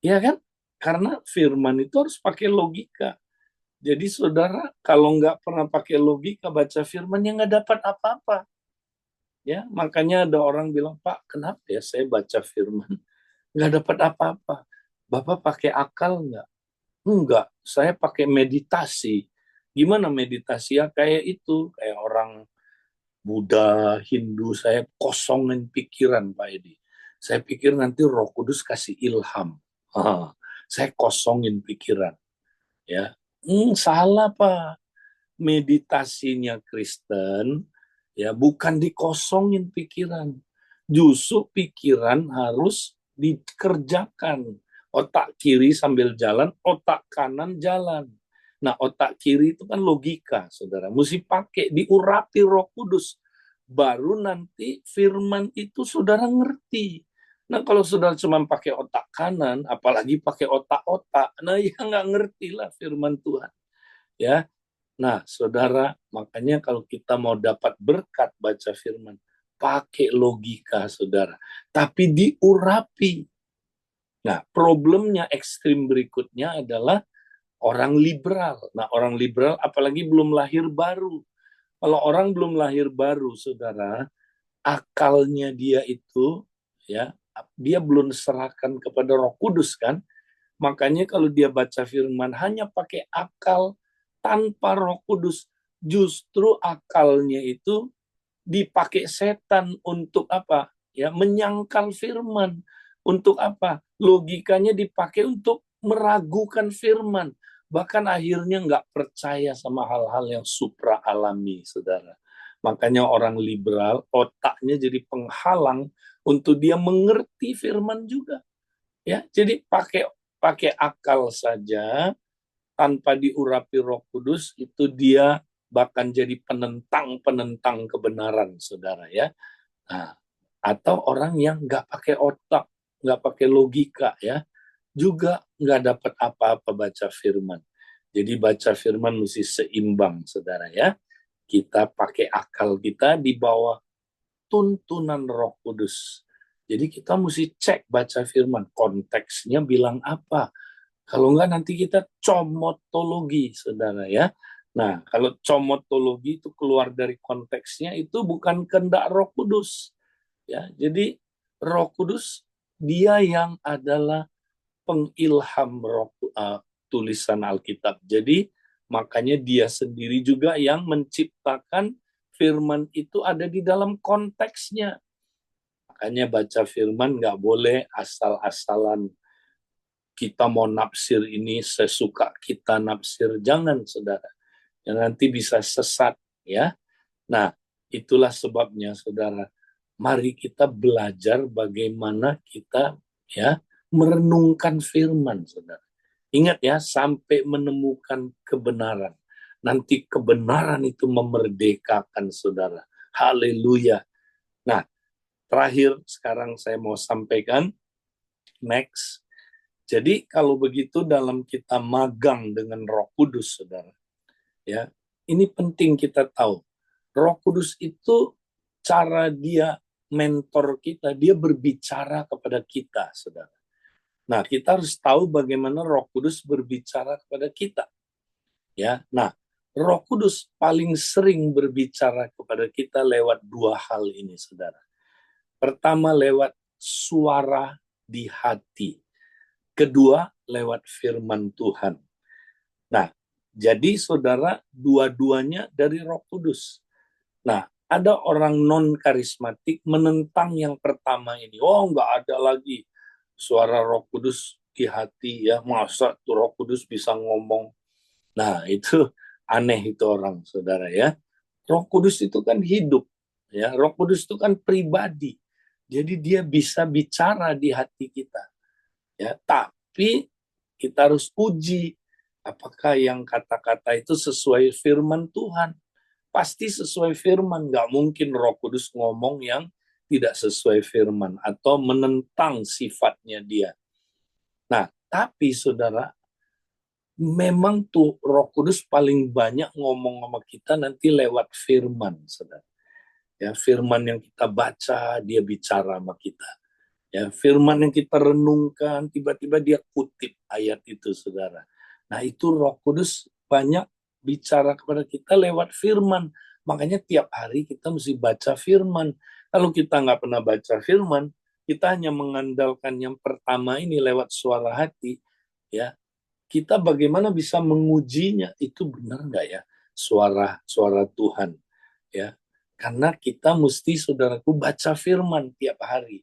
S2: ya kan? Karena firman itu harus pakai logika. Jadi saudara kalau nggak pernah pakai logika baca firman, ya nggak dapat apa-apa. Ya, makanya ada orang bilang, Pak, kenapa ya saya baca firman nggak dapat apa-apa? Bapak pakai akal nggak? Enggak, saya pakai meditasi. Gimana meditasi ya? Kayak itu, kayak orang Buddha, Hindu, saya kosongin pikiran, Pak Edi. Saya pikir nanti Roh Kudus kasih ilham. Saya kosongin pikiran. Ya, salah, Pak. Meditasinya Kristen ya bukan dikosongin pikiran. Justru pikiran harus dikerjakan. Otak kiri sambil jalan, otak kanan jalan. Nah, otak kiri itu kan logika, saudara. Mesti pakai, diurapi Roh Kudus. Baru nanti firman itu saudara ngerti. Nah, kalau saudara cuma pakai otak kanan, apalagi pakai otak-otak, nah ya nggak ngerti lah firman Tuhan. Ya, nah, saudara, makanya kalau kita mau dapat berkat baca firman, pakai logika, saudara. Tapi diurapi. Nah, problemnya ekstrim berikutnya adalah orang liberal. Nah, orang liberal apalagi belum lahir baru. Kalau orang belum lahir baru, saudara, akalnya dia itu, ya, dia belum serahkan kepada Roh Kudus kan. Makanya kalau dia baca firman hanya pakai akal tanpa Roh Kudus, justru akalnya itu dipakai setan untuk apa? Ya, menyangkal firman. Untuk apa? Logikanya dipakai untuk meragukan firman. Bahkan akhirnya nggak percaya sama hal-hal yang supra alami, saudara. Makanya orang liberal otaknya jadi penghalang untuk dia mengerti firman juga. Ya, jadi pakai pakai akal saja tanpa diurapi Roh Kudus itu dia bahkan jadi penentang-penentang kebenaran, saudara ya. Nah, atau orang yang nggak pakai otak, nggak pakai logika ya, juga nggak dapat apa-apa baca firman. Jadi baca firman mesti seimbang, saudara ya. Kita pakai akal kita di bawah tuntunan Roh Kudus. Jadi kita mesti cek baca firman, konteksnya bilang apa. Kalau enggak nanti kita comotologi, saudara ya. Nah, kalau comotologi itu keluar dari konteksnya, itu bukan kehendak Roh Kudus. Ya, jadi Roh Kudus dia yang adalah pengilham tulisan Alkitab. Jadi makanya dia sendiri juga yang menciptakan firman itu ada di dalam konteksnya. Makanya baca firman nggak boleh asal-asalan. Kita mau nafsir ini sesuka kita nafsir. Jangan, saudara. Ya, nanti bisa sesat, ya. Nah, itulah sebabnya, saudara. Mari kita belajar bagaimana kita, ya, merenungkan firman, saudara. Ingat ya, sampai menemukan kebenaran. Nanti kebenaran itu memerdekakan, saudara. Haleluya. Nah, terakhir sekarang saya mau sampaikan, next. Jadi kalau begitu dalam kita magang dengan Roh Kudus, saudara, ya, ini penting kita tahu. Roh Kudus itu cara dia mentor kita, dia berbicara kepada kita, saudara. Nah, kita harus tahu bagaimana Roh Kudus berbicara kepada kita. Ya, nah, Roh Kudus paling sering berbicara kepada kita lewat dua hal ini, saudara. Pertama, lewat suara di hati. Kedua, lewat firman Tuhan. Nah, jadi saudara, dua-duanya dari Roh Kudus. Nah, ada orang non-karismatik menentang yang pertama ini. Oh, nggak ada lagi suara Roh Kudus di hati, ya. Masa tuh Roh Kudus bisa ngomong? Nah, itu aneh itu orang, saudara, ya. Roh Kudus itu kan hidup, ya. Roh Kudus itu kan pribadi. Jadi dia bisa bicara di hati kita, ya. Tapi kita harus uji apakah yang kata-kata itu sesuai firman Tuhan. Pasti sesuai firman, nggak mungkin Roh Kudus ngomong yang tidak sesuai firman atau menentang sifatnya dia. Nah, tapi saudara, memang tuh Roh Kudus paling banyak ngomong sama kita nanti lewat firman, saudara. Ya, firman yang kita baca, dia bicara sama kita. Ya, firman yang kita renungkan, tiba-tiba dia kutip ayat itu, saudara. Nah, itu Roh Kudus banyak bicara kepada kita lewat firman. Makanya tiap hari kita mesti baca firman. Kalau kita nggak pernah baca firman, kita hanya mengandalkan yang pertama ini lewat suara hati, ya. Kita bagaimana bisa mengujinya, itu benar nggak ya suara suara Tuhan, ya. Karena kita mesti, saudaraku, baca firman tiap hari,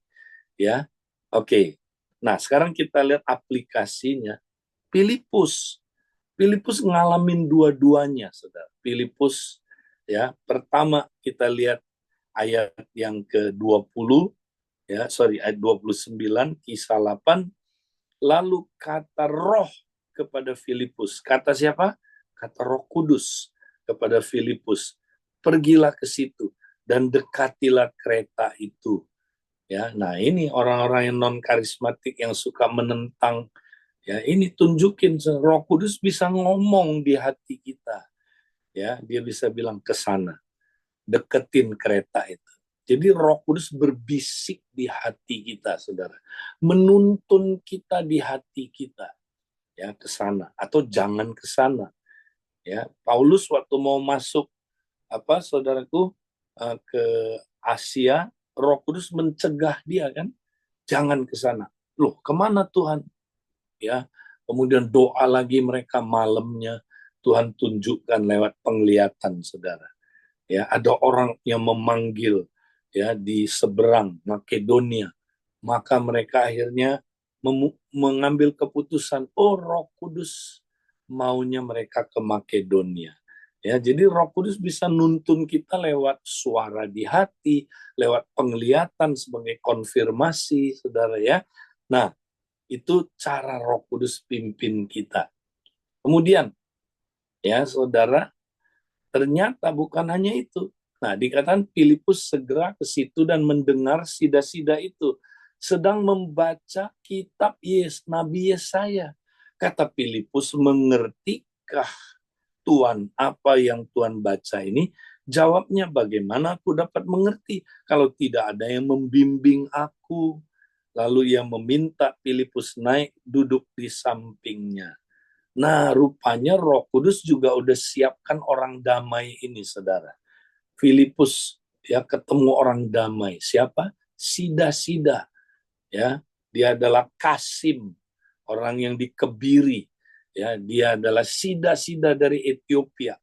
S2: ya. Oke. Nah, sekarang kita lihat aplikasinya. Filipus. Filipus ngalamin dua-duanya, saudara. Filipus, ya. Pertama kita lihat ayat yang ke-20, ya, ayat 29, kisah 8. Lalu kata Roh kepada Filipus. Kata siapa? Kata Roh Kudus kepada Filipus. Pergilah ke situ dan dekatilah kereta itu. Ya, nah ini orang-orang yang non karismatik yang suka menentang, ya, ini tunjukin Roh Kudus bisa ngomong di hati kita, ya, dia bisa bilang ke sana, deketin kereta itu. Jadi Roh Kudus berbisik di hati kita, saudara, menuntun kita di hati kita, ya, ke sana atau jangan ke sana, ya. Paulus waktu mau masuk saudaraku, ke Asia, Roh Kudus mencegah dia, kan, jangan ke sana. Loh, kemana Tuhan? Ya, kemudian doa lagi mereka malamnya, Tuhan tunjukkan lewat penglihatan, saudara. Ya, ada orang yang memanggil, ya, di seberang Makedonia. Maka mereka akhirnya mengambil keputusan, oh, Roh Kudus maunya mereka ke Makedonia. Ya, jadi Roh Kudus bisa nuntun kita lewat suara di hati, lewat penglihatan sebagai konfirmasi, saudara, ya. Nah, itu cara Roh Kudus pimpin kita. Kemudian, ya, saudara, ternyata bukan hanya itu. Nah, dikatakan Filipus segera ke situ dan mendengar sida-sida itu sedang membaca kitab Nabi Yesaya. Kata Filipus, mengertikah Tuhan apa yang Tuhan baca ini? Jawabnya, bagaimana aku dapat mengerti kalau tidak ada yang membimbing aku? Lalu ia meminta Filipus naik duduk di sampingnya. Nah, rupanya Roh Kudus juga udah siapkan orang damai ini, saudara. Filipus, ya, ketemu orang damai. Siapa? Sida-sida, ya. Dia adalah Kasim, orang yang dikebiri, ya. Dia adalah sida-sida dari Ethiopia,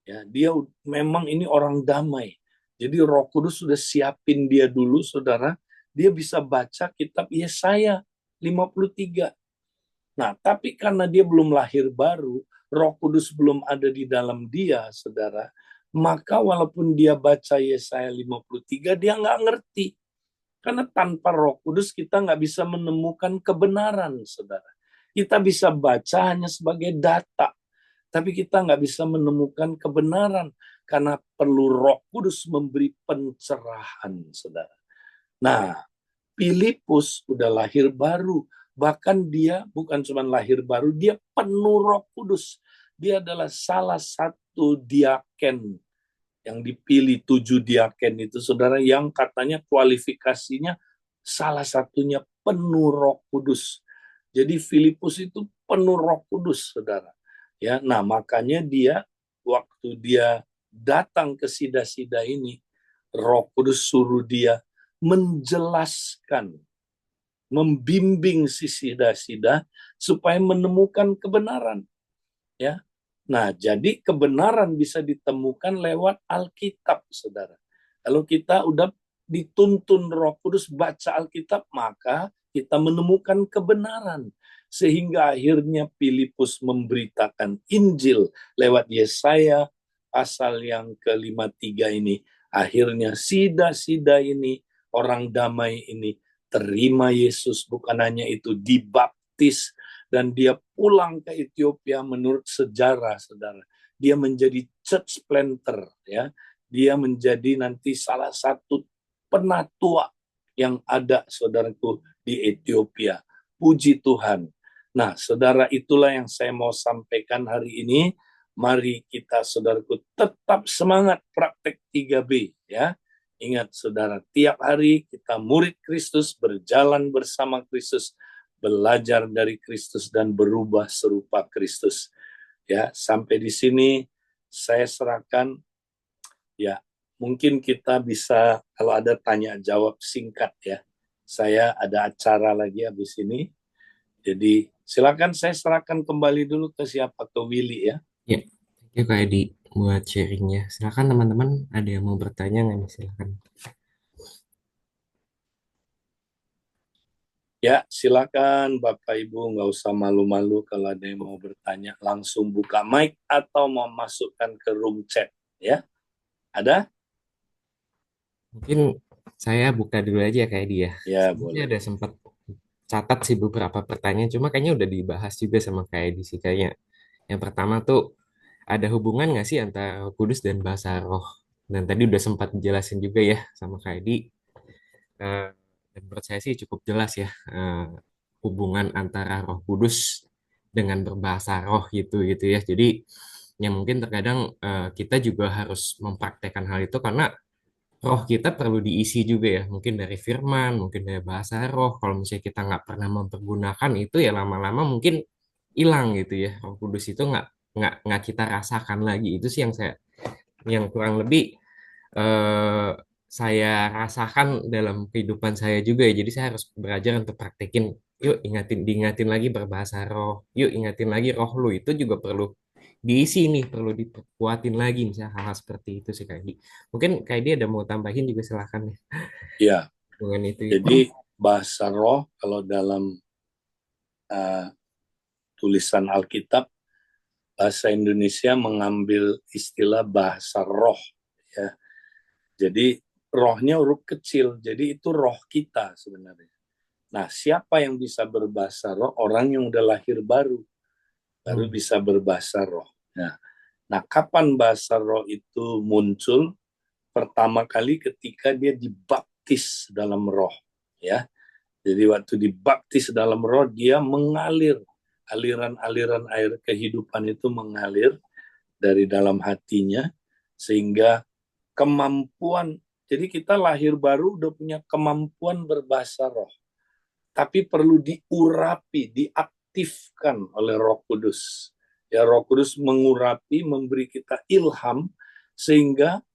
S2: Ya, dia memang ini orang damai. Jadi Roh Kudus sudah siapin dia dulu, saudara. Dia bisa baca kitab Yesaya 53. Nah, tapi karena dia belum lahir baru, Roh Kudus belum ada di dalam dia, saudara, maka walaupun dia baca Yesaya 53, dia nggak ngerti. Karena tanpa Roh Kudus kita nggak bisa menemukan kebenaran, saudara. Kita bisa baca hanya sebagai data, tapi kita nggak bisa menemukan kebenaran karena perlu Roh Kudus memberi pencerahan, saudara. Nah, Filipus udah lahir baru, bahkan dia bukan cuma lahir baru, dia penuh Roh Kudus. Dia adalah salah satu diaken yang dipilih 7 diaken itu, saudara, yang katanya kualifikasinya salah satunya penuh Roh Kudus. Jadi Filipus itu penuh Roh Kudus, saudara. Ya, nah makanya dia waktu dia datang ke Sida-Sida ini, Roh Kudus suruh dia menjelaskan, membimbing si Sida-Sida supaya menemukan kebenaran. Ya, nah, jadi kebenaran bisa ditemukan lewat Alkitab, saudara. Kalau kita udah dituntun Roh Kudus baca Alkitab, maka kita menemukan kebenaran. Sehingga akhirnya Filipus memberitakan Injil lewat Yesaya pasal yang ke-53 ini. Akhirnya Sida-Sida ini, orang damai ini, terima Yesus, bukan hanya itu, dibaptis, dan dia pulang ke Ethiopia menurut sejarah, saudara. Dia menjadi church planter, ya. Dia menjadi nanti salah satu penatua yang ada, saudaraku, di Ethiopia. Puji Tuhan. Nah, saudara, itulah yang saya mau sampaikan hari ini. Mari kita, saudaraku, tetap semangat praktek 3B, ya. Ingat, saudara, tiap hari kita murid Kristus, berjalan bersama Kristus, belajar dari Kristus dan berubah serupa Kristus. Ya, sampai di sini saya serahkan, ya. Mungkin kita bisa kalau ada tanya jawab singkat, ya. Saya ada acara lagi habis ini. Jadi silakan, saya serahkan kembali dulu ke siapa, ke Willy, ya.
S1: Ya, thank you Kak Edi buat sharingnya. Silakan teman-teman, ada yang mau bertanya nggak nih? Silakan.
S2: Ya, silakan Bapak Ibu, nggak usah malu-malu kalau ada yang mau bertanya, langsung buka mic atau mau masukkan ke room chat, ya. Ada?
S1: Mungkin saya buka dulu aja Kak Edi ya.
S2: Ya,
S1: Sebenarnya
S2: boleh.
S1: ada sempat catat sih beberapa pertanyaan, cuma kayaknya udah dibahas juga sama Kak Edi sih kayaknya. Yang pertama tuh, ada hubungan nggak sih antara Roh Kudus dan bahasa roh? Dan tadi udah sempat dijelasin juga ya sama Kak Edi. Dan menurut saya sih cukup jelas ya, hubungan antara Roh Kudus dengan berbahasa roh gitu ya. Jadi yang mungkin terkadang kita juga harus mempraktekkan hal itu karena roh kita perlu diisi juga ya. Mungkin dari firman, mungkin dari bahasa roh. Kalau misalnya kita nggak pernah mempergunakan itu ya lama-lama mungkin hilang gitu ya. Roh Kudus itu nggak kita rasakan lagi. Itu sih yang kurang lebih eh, saya rasakan dalam kehidupan saya juga ya. Jadi saya harus belajar untuk praktekin. Yuk diingatin lagi berbahasa roh. Yuk ingatin lagi roh lu itu juga perlu diisi nih, perlu diperkuatin lagi misalnya hal-hal seperti itu sih Kak Edi. Mungkin Kak Edi ada mau tambahin juga silahkan ya
S2: Ya,
S1: dengan itu.
S2: jadi bahasa roh kalau dalam uh, tulisan Alkitab, bahasa Indonesia mengambil istilah bahasa roh, ya. Jadi rohnya huruf kecil, jadi itu roh kita sebenarnya. Nah, siapa yang bisa berbahasa roh? Orang yang udah lahir baru, baru
S1: Hmm.
S2: bisa berbahasa roh. Nah, kapan bahasa roh itu muncul? Pertama kali ketika dia dibaptis dalam roh, ya. Jadi waktu dibaptis dalam roh, dia mengalir. Aliran-aliran air kehidupan itu mengalir dari dalam hatinya, sehingga kemampuan, jadi kita lahir baru udah punya kemampuan berbahasa roh. Tapi perlu diurapi, diaktifkan oleh Roh Kudus. Ya, Roh Kudus mengurapi, memberi kita ilham, sehingga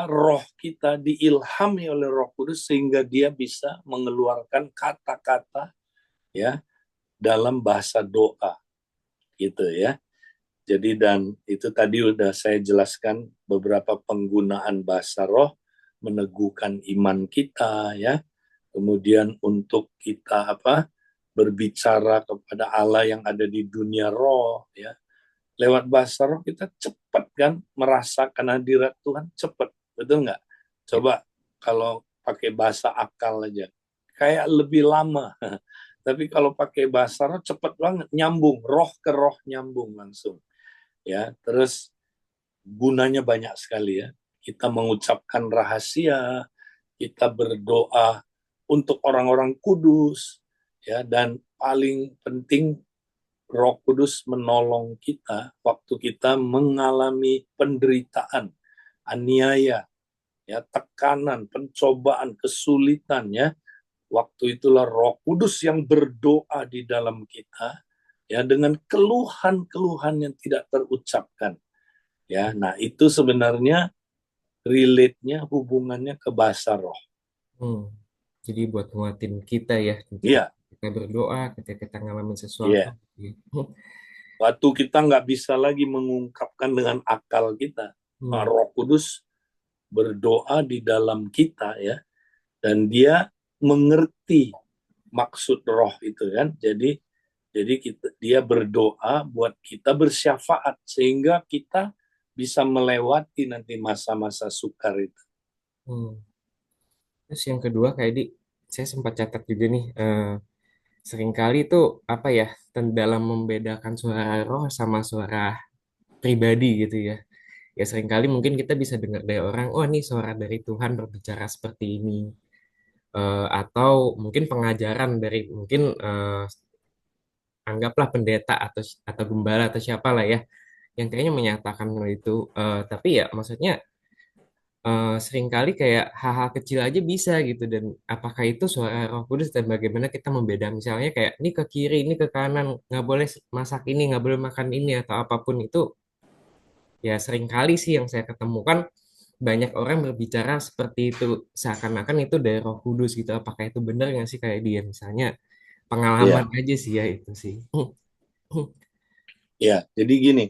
S2: roh kita diilhami oleh Roh Kudus sehingga dia bisa mengeluarkan kata-kata, ya, dalam bahasa doa, gitu ya. Jadi dan itu tadi udah saya jelaskan beberapa penggunaan bahasa roh meneguhkan iman kita ya. Kemudian untuk kita apa? Berbicara kepada Allah yang ada di dunia roh ya. Lewat bahasa roh kita cepat kan merasakan hadirat Tuhan cepat. Betul nggak?
S1: Ya.
S2: Coba kalau pakai bahasa akal aja. Kayak lebih lama. Tapi kalau pakai bahasa roh cepat banget nyambung, roh ke roh nyambung langsung ya. Terus gunanya banyak sekali ya. Kita mengucapkan rahasia, kita berdoa untuk orang-orang kudus ya, dan paling penting Roh Kudus menolong kita waktu kita mengalami penderitaan, aniaya, ya, tekanan, pencobaan, kesulitan ya. Waktu itulah Roh Kudus yang berdoa di dalam kita ya dengan keluhan-keluhan yang tidak terucapkan. Ya, nah itu sebenarnya relate-nya hubungannya ke bahasa roh.
S1: Hmm. Jadi buat nguatin kita ya ketika
S2: Iya,
S1: kita berdoa, ketika kita ngalamin sesuatu.
S2: iya.
S1: Ya.
S2: Waktu kita nggak bisa lagi mengungkapkan dengan akal kita,
S1: Hmm.
S2: Roh Kudus berdoa di dalam kita ya, dan dia mengerti maksud roh itu kan. Jadi dia berdoa buat kita bersyafaat sehingga kita bisa melewati nanti masa-masa sukar itu.
S1: Hmm. Terus yang kedua kayak saya sempat catat juga nih, seringkali tuh apa ya, dalam membedakan suara roh sama suara pribadi gitu ya. Ya seringkali mungkin kita bisa dengar dari orang, oh ini suara dari Tuhan berbicara seperti ini. Atau mungkin pengajaran dari mungkin anggaplah pendeta atau gembala atau siapa lah ya yang kayaknya menyatakan hal itu. Tapi ya maksudnya seringkali kayak hal-hal kecil aja bisa gitu, dan apakah itu suara Roh Kudus dan bagaimana kita membeda, misalnya kayak ini ke kiri ini ke kanan, nggak boleh masak ini, nggak boleh makan ini atau apapun itu. Ya seringkali sih yang saya ketemukan banyak orang berbicara seperti itu, seakan-akan itu dari Roh Kudus gitu. Apakah itu benar nggak sih, kayak dia misalnya pengalaman
S2: Ya,
S1: aja sih ya itu sih.
S2: ya. Jadi gini,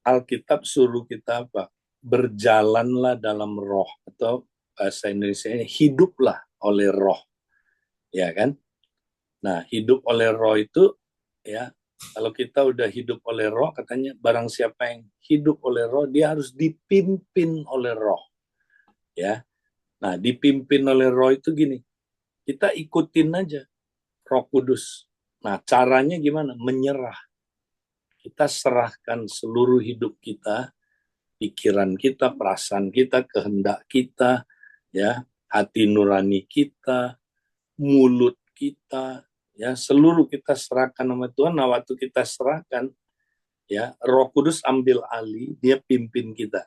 S2: Alkitab suruh kita apa? Berjalanlah dalam roh, atau bahasa Indonesia ini hiduplah oleh roh, ya kan? Nah, hidup oleh roh itu ya, kalau kita udah hidup oleh roh, katanya barang siapa yang hidup oleh roh, dia harus dipimpin oleh roh, ya. Nah, dipimpin oleh roh itu gini, kita ikutin aja Roh Kudus. Nah, caranya gimana? Menyerah. Kita serahkan seluruh hidup kita, pikiran kita, perasaan kita, kehendak kita, ya, hati nurani kita, mulut kita, ya, seluruh kita serahkan sama Tuhan. Nah, waktu kita serahkan, ya, Roh Kudus ambil alih, dia pimpin kita.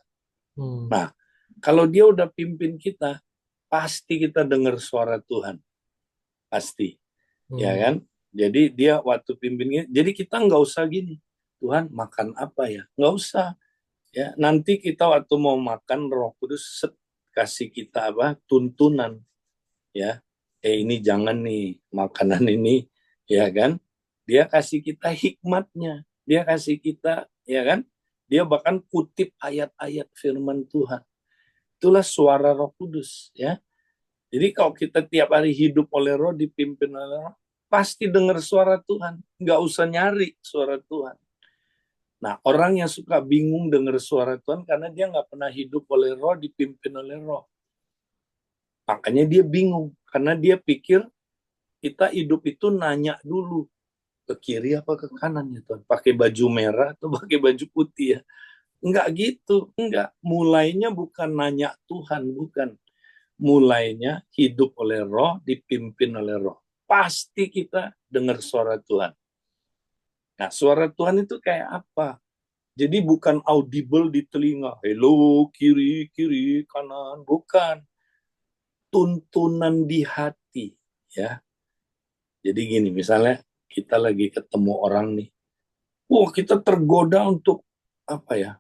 S1: Hmm,
S2: Nah, kalau dia udah pimpin kita, pasti kita dengar suara Tuhan, pasti, ya
S1: hmm,
S2: kan? Jadi dia waktu pimpinnya, jadi kita nggak usah gini, Tuhan makan apa ya? Nggak usah, ya. Nanti kita waktu mau makan, Roh Kudus kasih kita apa? Tuntunan, ya. Ini jangan nih makanan ini, ya kan? Dia kasih kita hikmatnya, dia kasih kita, ya kan? Dia bahkan kutip ayat-ayat firman Tuhan. Itulah suara Roh Kudus, ya. Jadi kalau kita tiap hari hidup oleh Roh, dipimpin oleh Roh, pasti dengar suara Tuhan. Nggak usah nyari suara Tuhan. Nah, orang yang suka bingung dengar suara Tuhan karena dia nggak pernah hidup oleh Roh, dipimpin oleh Roh. Makanya dia bingung, karena dia pikir kita hidup itu nanya dulu, ke kiri apa ke kanan ya Tuhan, pakai baju merah atau pakai baju putih ya. Enggak gitu, enggak. Mulainya bukan nanya Tuhan, bukan. Mulainya hidup oleh Roh, dipimpin oleh Roh. Pasti kita dengar suara Tuhan. Nah, suara Tuhan itu kayak apa? Jadi bukan audible di telinga, hello, kiri, kiri, kanan, bukan. Tuntunan di hati, ya. Jadi gini, misalnya kita lagi ketemu orang nih, wah kita tergoda untuk apa ya?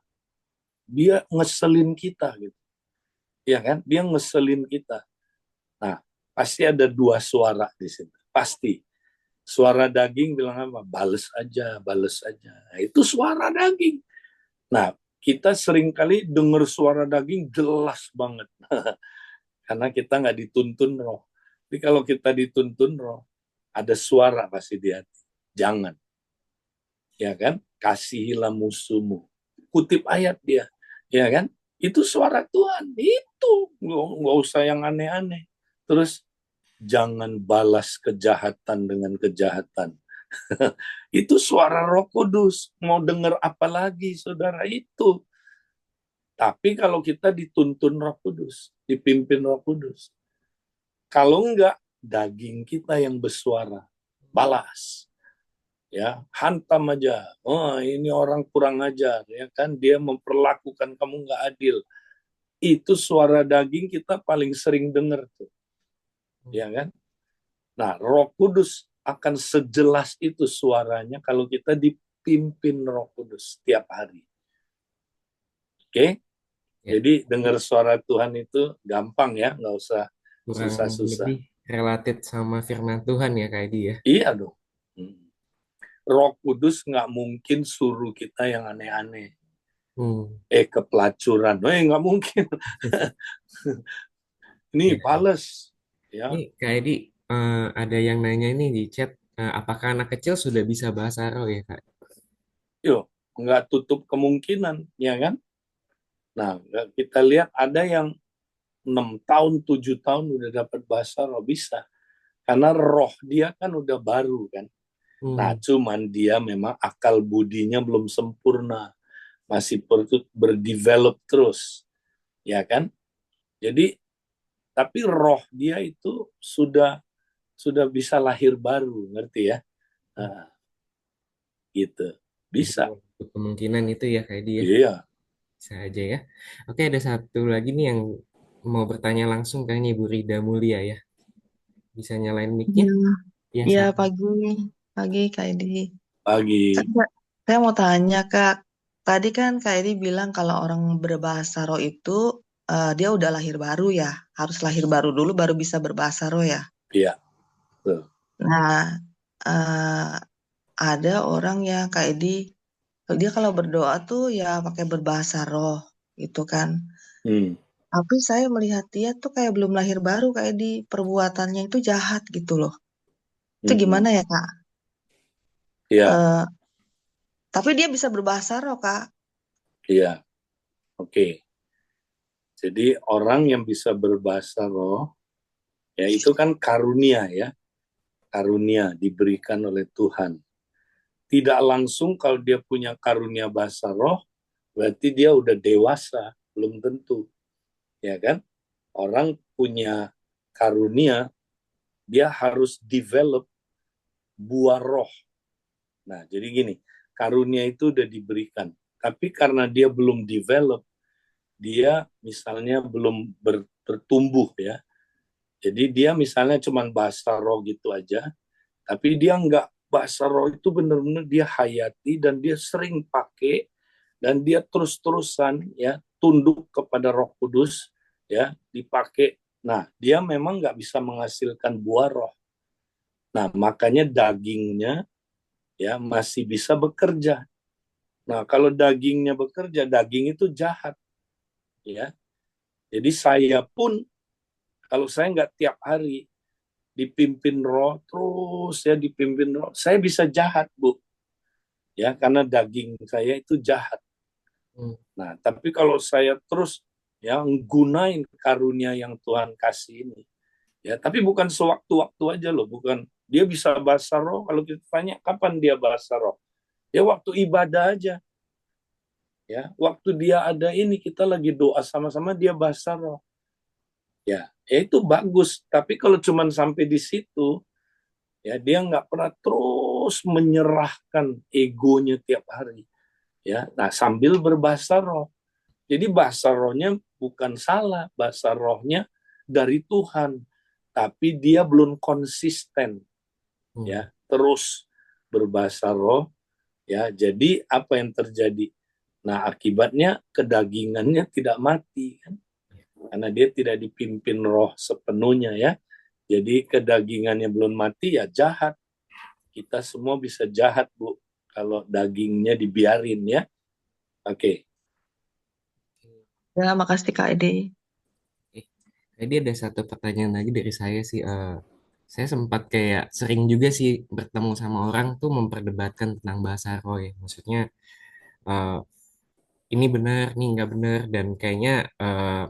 S2: Dia ngeselin kita gitu, ya kan? Dia ngeselin kita. Nah, pasti ada dua suara di situ, pasti. Suara daging bilang apa? Bales aja, bales aja. Nah, itu suara daging. Nah, kita seringkali dengar suara daging jelas banget. Karena kita nggak dituntun roh. Tapi kalau kita dituntun roh, ada suara pasti di hati. Jangan, ya kan? Kasihilah musuhmu. Kutip ayat dia, ya kan? Itu suara Tuhan. Itu nggak usah yang aneh-aneh. Terus jangan balas kejahatan dengan kejahatan. Itu suara Roh Kudus. Mau dengar apa lagi, saudara? Itu. Tapi kalau kita dituntun Roh Kudus, dipimpin Roh Kudus, kalau enggak, daging kita yang bersuara, balas, ya, hantam aja. Oh, ini orang kurang ajar, ya kan? Dia memperlakukan kamu nggak adil. Itu suara daging kita paling sering dengar tuh, ya kan? Nah, Roh Kudus akan sejelas itu suaranya kalau kita dipimpin Roh Kudus setiap hari. Oke?
S1: Ya,
S2: Jadi dengar suara Tuhan itu gampang ya, nggak usah
S1: kurang
S2: susah-susah.
S1: lebih related sama firman Tuhan ya kayak dia.
S2: Iya dong. Roh Kudus nggak mungkin suruh kita yang aneh-aneh.
S1: Hmm.
S2: Kepelacuran. Nggak mungkin. Ini
S1: Ya.
S2: bales.
S1: Ini
S2: Ya,
S1: kayak di ada yang nanya ini di chat, apakah anak kecil sudah bisa bahasa roh ya Kak?
S2: yuk, nggak tutup kemungkinan, ya kan? Nah, kita lihat ada yang 6 tahun, 7 tahun udah dapat bahasa roh bisa. Karena roh dia kan udah baru kan. Nah,
S1: Hmm.
S2: cuman dia memang akal budinya belum sempurna. Masih perlu berdevelop terus. Ya kan? Jadi, tapi roh dia itu sudah bisa lahir baru, ngerti ya? Nah, gitu.
S1: Jadi
S2: Bisa.
S1: untuk kemungkinan itu ya kayak dia.
S2: Iya.
S1: Bisa aja ya. Oke, ada satu lagi nih yang mau bertanya langsung kayaknya Ibu Rida Mulia ya. Bisa nyalain mic-nya?
S3: Iya,
S1: Ya,
S3: iya
S1: silakan.
S3: pagi, pagi Kak Edi.
S2: Pagi.
S3: Saya mau tanya Kak, tadi kan Kak Edi bilang kalau orang berbahasa roh itu dia udah lahir baru ya, harus lahir baru dulu baru bisa berbahasa roh ya.
S2: Iya. Tuh.
S3: Nah, eh, ada orang yang Kak Edi, dia kalau berdoa tuh ya pakai berbahasa roh gitu kan.
S2: Hmm.
S3: Tapi saya melihat dia tuh kayak belum lahir baru Kak Edi, perbuatannya itu jahat gitu loh. Itu
S2: Hmm.
S3: gimana ya Kak?
S2: Iya.
S3: Eh, tapi dia bisa berbahasa roh Kak.
S2: Iya. Oke. Jadi orang yang bisa berbahasa roh, ya itu kan karunia ya. Karunia diberikan oleh Tuhan. Tidak langsung kalau dia punya karunia bahasa roh, berarti dia udah dewasa. Belum tentu. Ya kan? Orang punya karunia, dia harus develop buah roh. Nah, jadi gini, karunia itu udah diberikan. Tapi karena dia belum develop, dia misalnya belum bertumbuh ya. Jadi dia misalnya cuma bahasa roh gitu aja, tapi dia nggak bahasa roh itu benar-benar dia hayati dan dia sering pakai dan dia terus-terusan ya tunduk kepada Roh Kudus ya dipakai. Nah, dia memang nggak bisa menghasilkan buah roh. Nah, makanya dagingnya ya masih bisa bekerja. Nah, kalau dagingnya bekerja, daging itu jahat ya. Jadi saya pun kalau saya nggak tiap hari dipimpin roh terus ya dipimpin roh, saya bisa jahat bu ya karena daging saya itu jahat.
S1: Hmm.
S2: Nah tapi kalau saya terus ya gunain karunia yang Tuhan kasih ini ya tapi bukan sewaktu-waktu aja loh, bukan dia bisa bahasa roh kalau kita tanya kapan dia bahasa roh ya waktu ibadah aja ya waktu dia ada ini kita lagi doa sama-sama dia bahasa roh ya itu bagus tapi kalau cuman sampai di situ ya dia nggak pernah terus menyerahkan egonya tiap hari ya nah sambil berbahasa roh jadi bahasa rohnya bukan salah bahasa rohnya dari Tuhan tapi dia belum konsisten
S1: Hmm.
S2: ya terus berbahasa roh ya jadi apa yang terjadi nah akibatnya kedagingannya tidak mati kan karena dia tidak dipimpin roh sepenuhnya ya jadi kedagingannya belum mati ya jahat kita semua bisa jahat, Bu, kalau dagingnya dibiarin ya. Oke.
S3: Ya, makasih Kak Edi.
S1: Eh, Jadi ada satu pertanyaan lagi dari saya sih. Saya sempat kayak sering juga sih bertemu sama orang tuh memperdebatkan tentang bahasa roh ya. Maksudnya eh, ini benar, ini nggak benar, dan kayaknya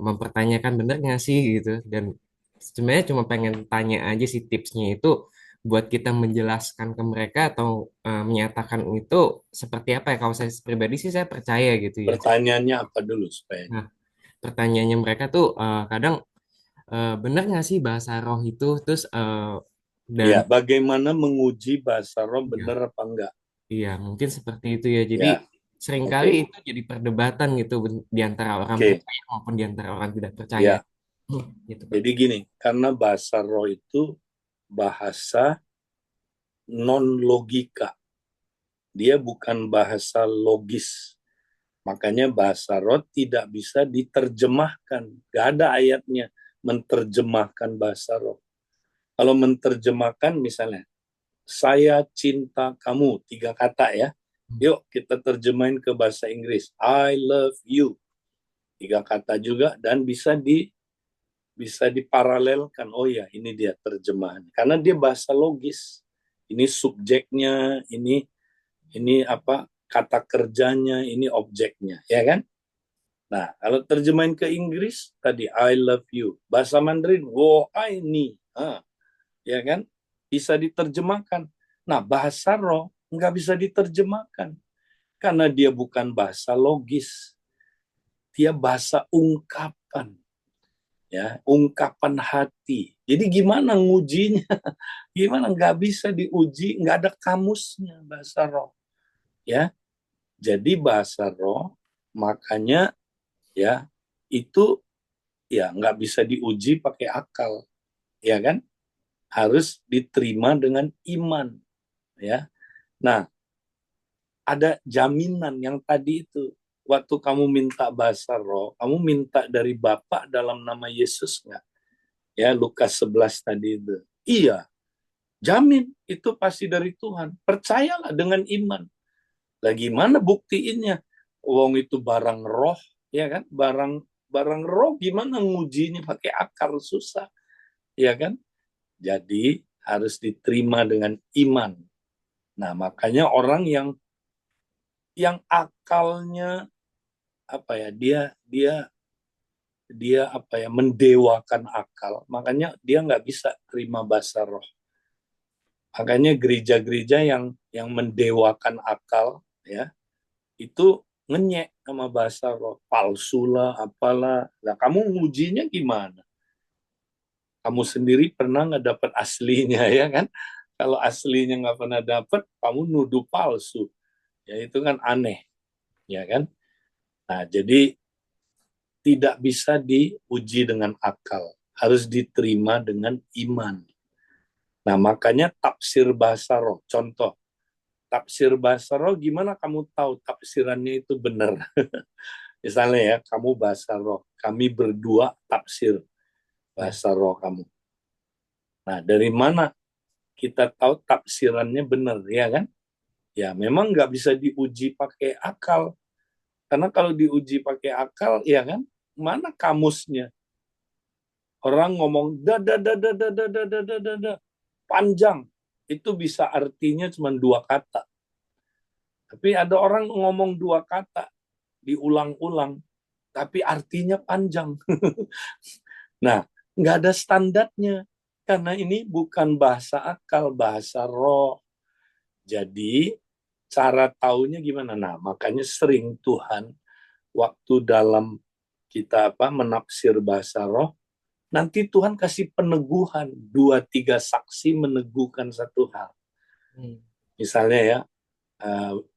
S1: mempertanyakan benar nggak sih gitu. Dan sebenarnya cuma pengen tanya aja sih tipsnya itu buat kita menjelaskan ke mereka atau menyatakan itu seperti apa ya. Kalau saya pribadi sih saya percaya gitu ya.
S2: Pertanyaannya apa dulu supaya?
S1: Nah, pertanyaannya mereka tuh kadang benar nggak sih bahasa roh itu terus dan
S2: Ya, bagaimana menguji bahasa roh
S1: ya
S2: benar apa enggak?
S1: iya mungkin seperti itu ya jadi
S2: Ya,
S1: seringkali
S2: oke.
S1: itu jadi perdebatan gitu di antara orang
S2: Oke.
S1: percaya maupun di antara orang tidak percaya.
S2: Ya,
S1: Gitu Pak.
S2: jadi gini, karena bahasa roh itu bahasa non logika. Dia bukan bahasa logis. Makanya bahasa roh tidak bisa diterjemahkan. Gak ada ayatnya menterjemahkan bahasa roh. Kalau menterjemahkan misalnya, saya cinta kamu, 3 kata ya. Yuk kita terjemahin ke bahasa Inggris. I love you. 3 kata juga dan bisa diparalelkan. Oh ya, ini dia terjemahan. Karena dia bahasa logis. Ini subjeknya, ini apa kata kerjanya, ini objeknya, ya kan? Nah, kalau terjemahin ke Inggris tadi I love you, bahasa Mandarin wo ai ni, ya kan? Bisa diterjemahkan. Nah, bahasa roh nggak bisa diterjemahkan karena dia bukan bahasa logis, dia bahasa ungkapan, ya, ungkapan hati. Jadi gimana ngujinya? Gimana nggak bisa diuji? Nggak ada kamusnya bahasa roh, ya. Jadi bahasa roh makanya ya itu ya nggak bisa diuji pakai akal, ya kan? Harus diterima dengan iman, ya. Nah, ada jaminan yang tadi itu. Waktu kamu minta bahasa roh, kamu minta dari Bapa dalam nama Yesus nggak? Ya, Lukas 11 tadi itu. Iya, jamin itu pasti dari Tuhan. Percayalah dengan iman. Lah gimana buktiinnya? Wong itu barang roh, ya kan? Barang barang roh gimana ngujinya pakai akal susah, ya kan? Jadi harus diterima dengan iman. Nah, makanya orang yang akalnya apa ya? Dia dia apa ya? Mendewakan akal. Makanya dia nggak bisa terima bahasa roh. Makanya gereja-gereja yang mendewakan akal ya, itu ngenyek sama bahasa roh. Palsu lah, apalah. Nah, kamu ngujinya gimana? Kamu sendiri pernah nggak dapat aslinya ya kan? Kalau aslinya nggak pernah dapat, kamu nuduh palsu. Ya itu kan aneh, ya kan? Nah, jadi tidak bisa diuji dengan akal, harus diterima dengan iman. Nah, makanya tafsir bahasa roh. Contoh, tafsir bahasa roh gimana kamu tahu tafsirannya itu benar? Misalnya ya, kamu bahasa roh, kami berdua tafsir
S1: Ya.
S2: bahasa roh kamu. Nah, dari mana kita tahu tafsirannya benar, ya kan? Ya, memang nggak bisa diuji pakai akal. Karena kalau diuji pakai akal, ya kan, mana kamusnya? Orang ngomong da da da da da da da da da da da panjang, itu bisa artinya cuma 2 kata. Tapi ada orang ngomong 2 kata diulang-ulang, tapi artinya panjang. Nah, nggak ada standarnya karena ini bukan bahasa akal, bahasa roh. Jadi cara taunya gimana? Nah, makanya sering Tuhan waktu dalam kita menafsir bahasa roh, nanti Tuhan kasih peneguhan, 2-3 saksi meneguhkan satu hal.
S1: Hmm.
S2: Misalnya ya,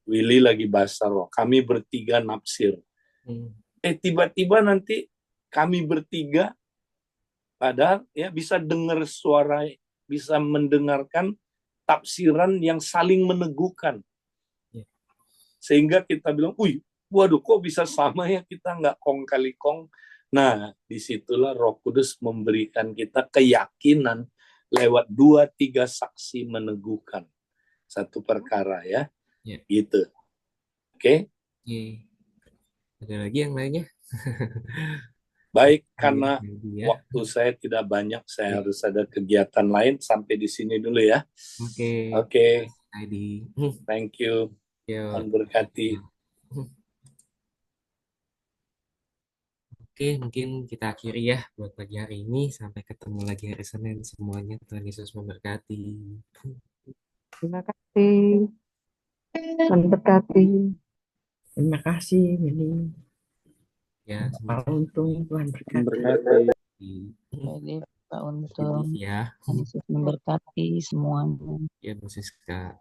S2: Willy lagi bahasa roh, kami bertiga nafsir.
S1: Hmm.
S2: Tiba-tiba nanti kami bertiga, padahal ya bisa dengar suara, bisa mendengarkan tafsiran yang saling meneguhkan.
S1: Ya.
S2: Sehingga kita bilang, waduh kok bisa sama ya, kita nggak kong kali kong. Nah, disitulah Roh Kudus memberikan kita keyakinan lewat 2-3 saksi meneguhkan. satu perkara ya.
S1: Ya,
S2: Gitu. Oke.
S1: oke. Ada lagi yang lainnya?
S2: Baik,
S1: Iya,
S2: karena
S1: lagi ya.
S2: waktu saya tidak banyak, saya
S1: Oke,
S2: harus ada kegiatan lain. Sampai di sini dulu ya.
S1: oke.
S2: Oke,
S1: Heidi.
S2: thank you.
S1: Yo.
S2: Tuhan berkati.
S1: Oke, mungkin kita akhiri ya buat pagi hari ini. Sampai ketemu lagi hari Senin semuanya. Tuhan Yesus memberkati.
S4: Terima kasih. Tuhan berkati.
S5: Terima kasih, Meli.
S1: Ya,
S5: Pak
S1: semoga
S5: Untung, Tuhan
S2: Tuhan
S5: berkati.
S2: berkati.
S3: Jadi Pak
S1: positif
S3: Untung,
S1: ya.
S3: Yesus memberkati semuanya.
S1: Ya, Bu Siska.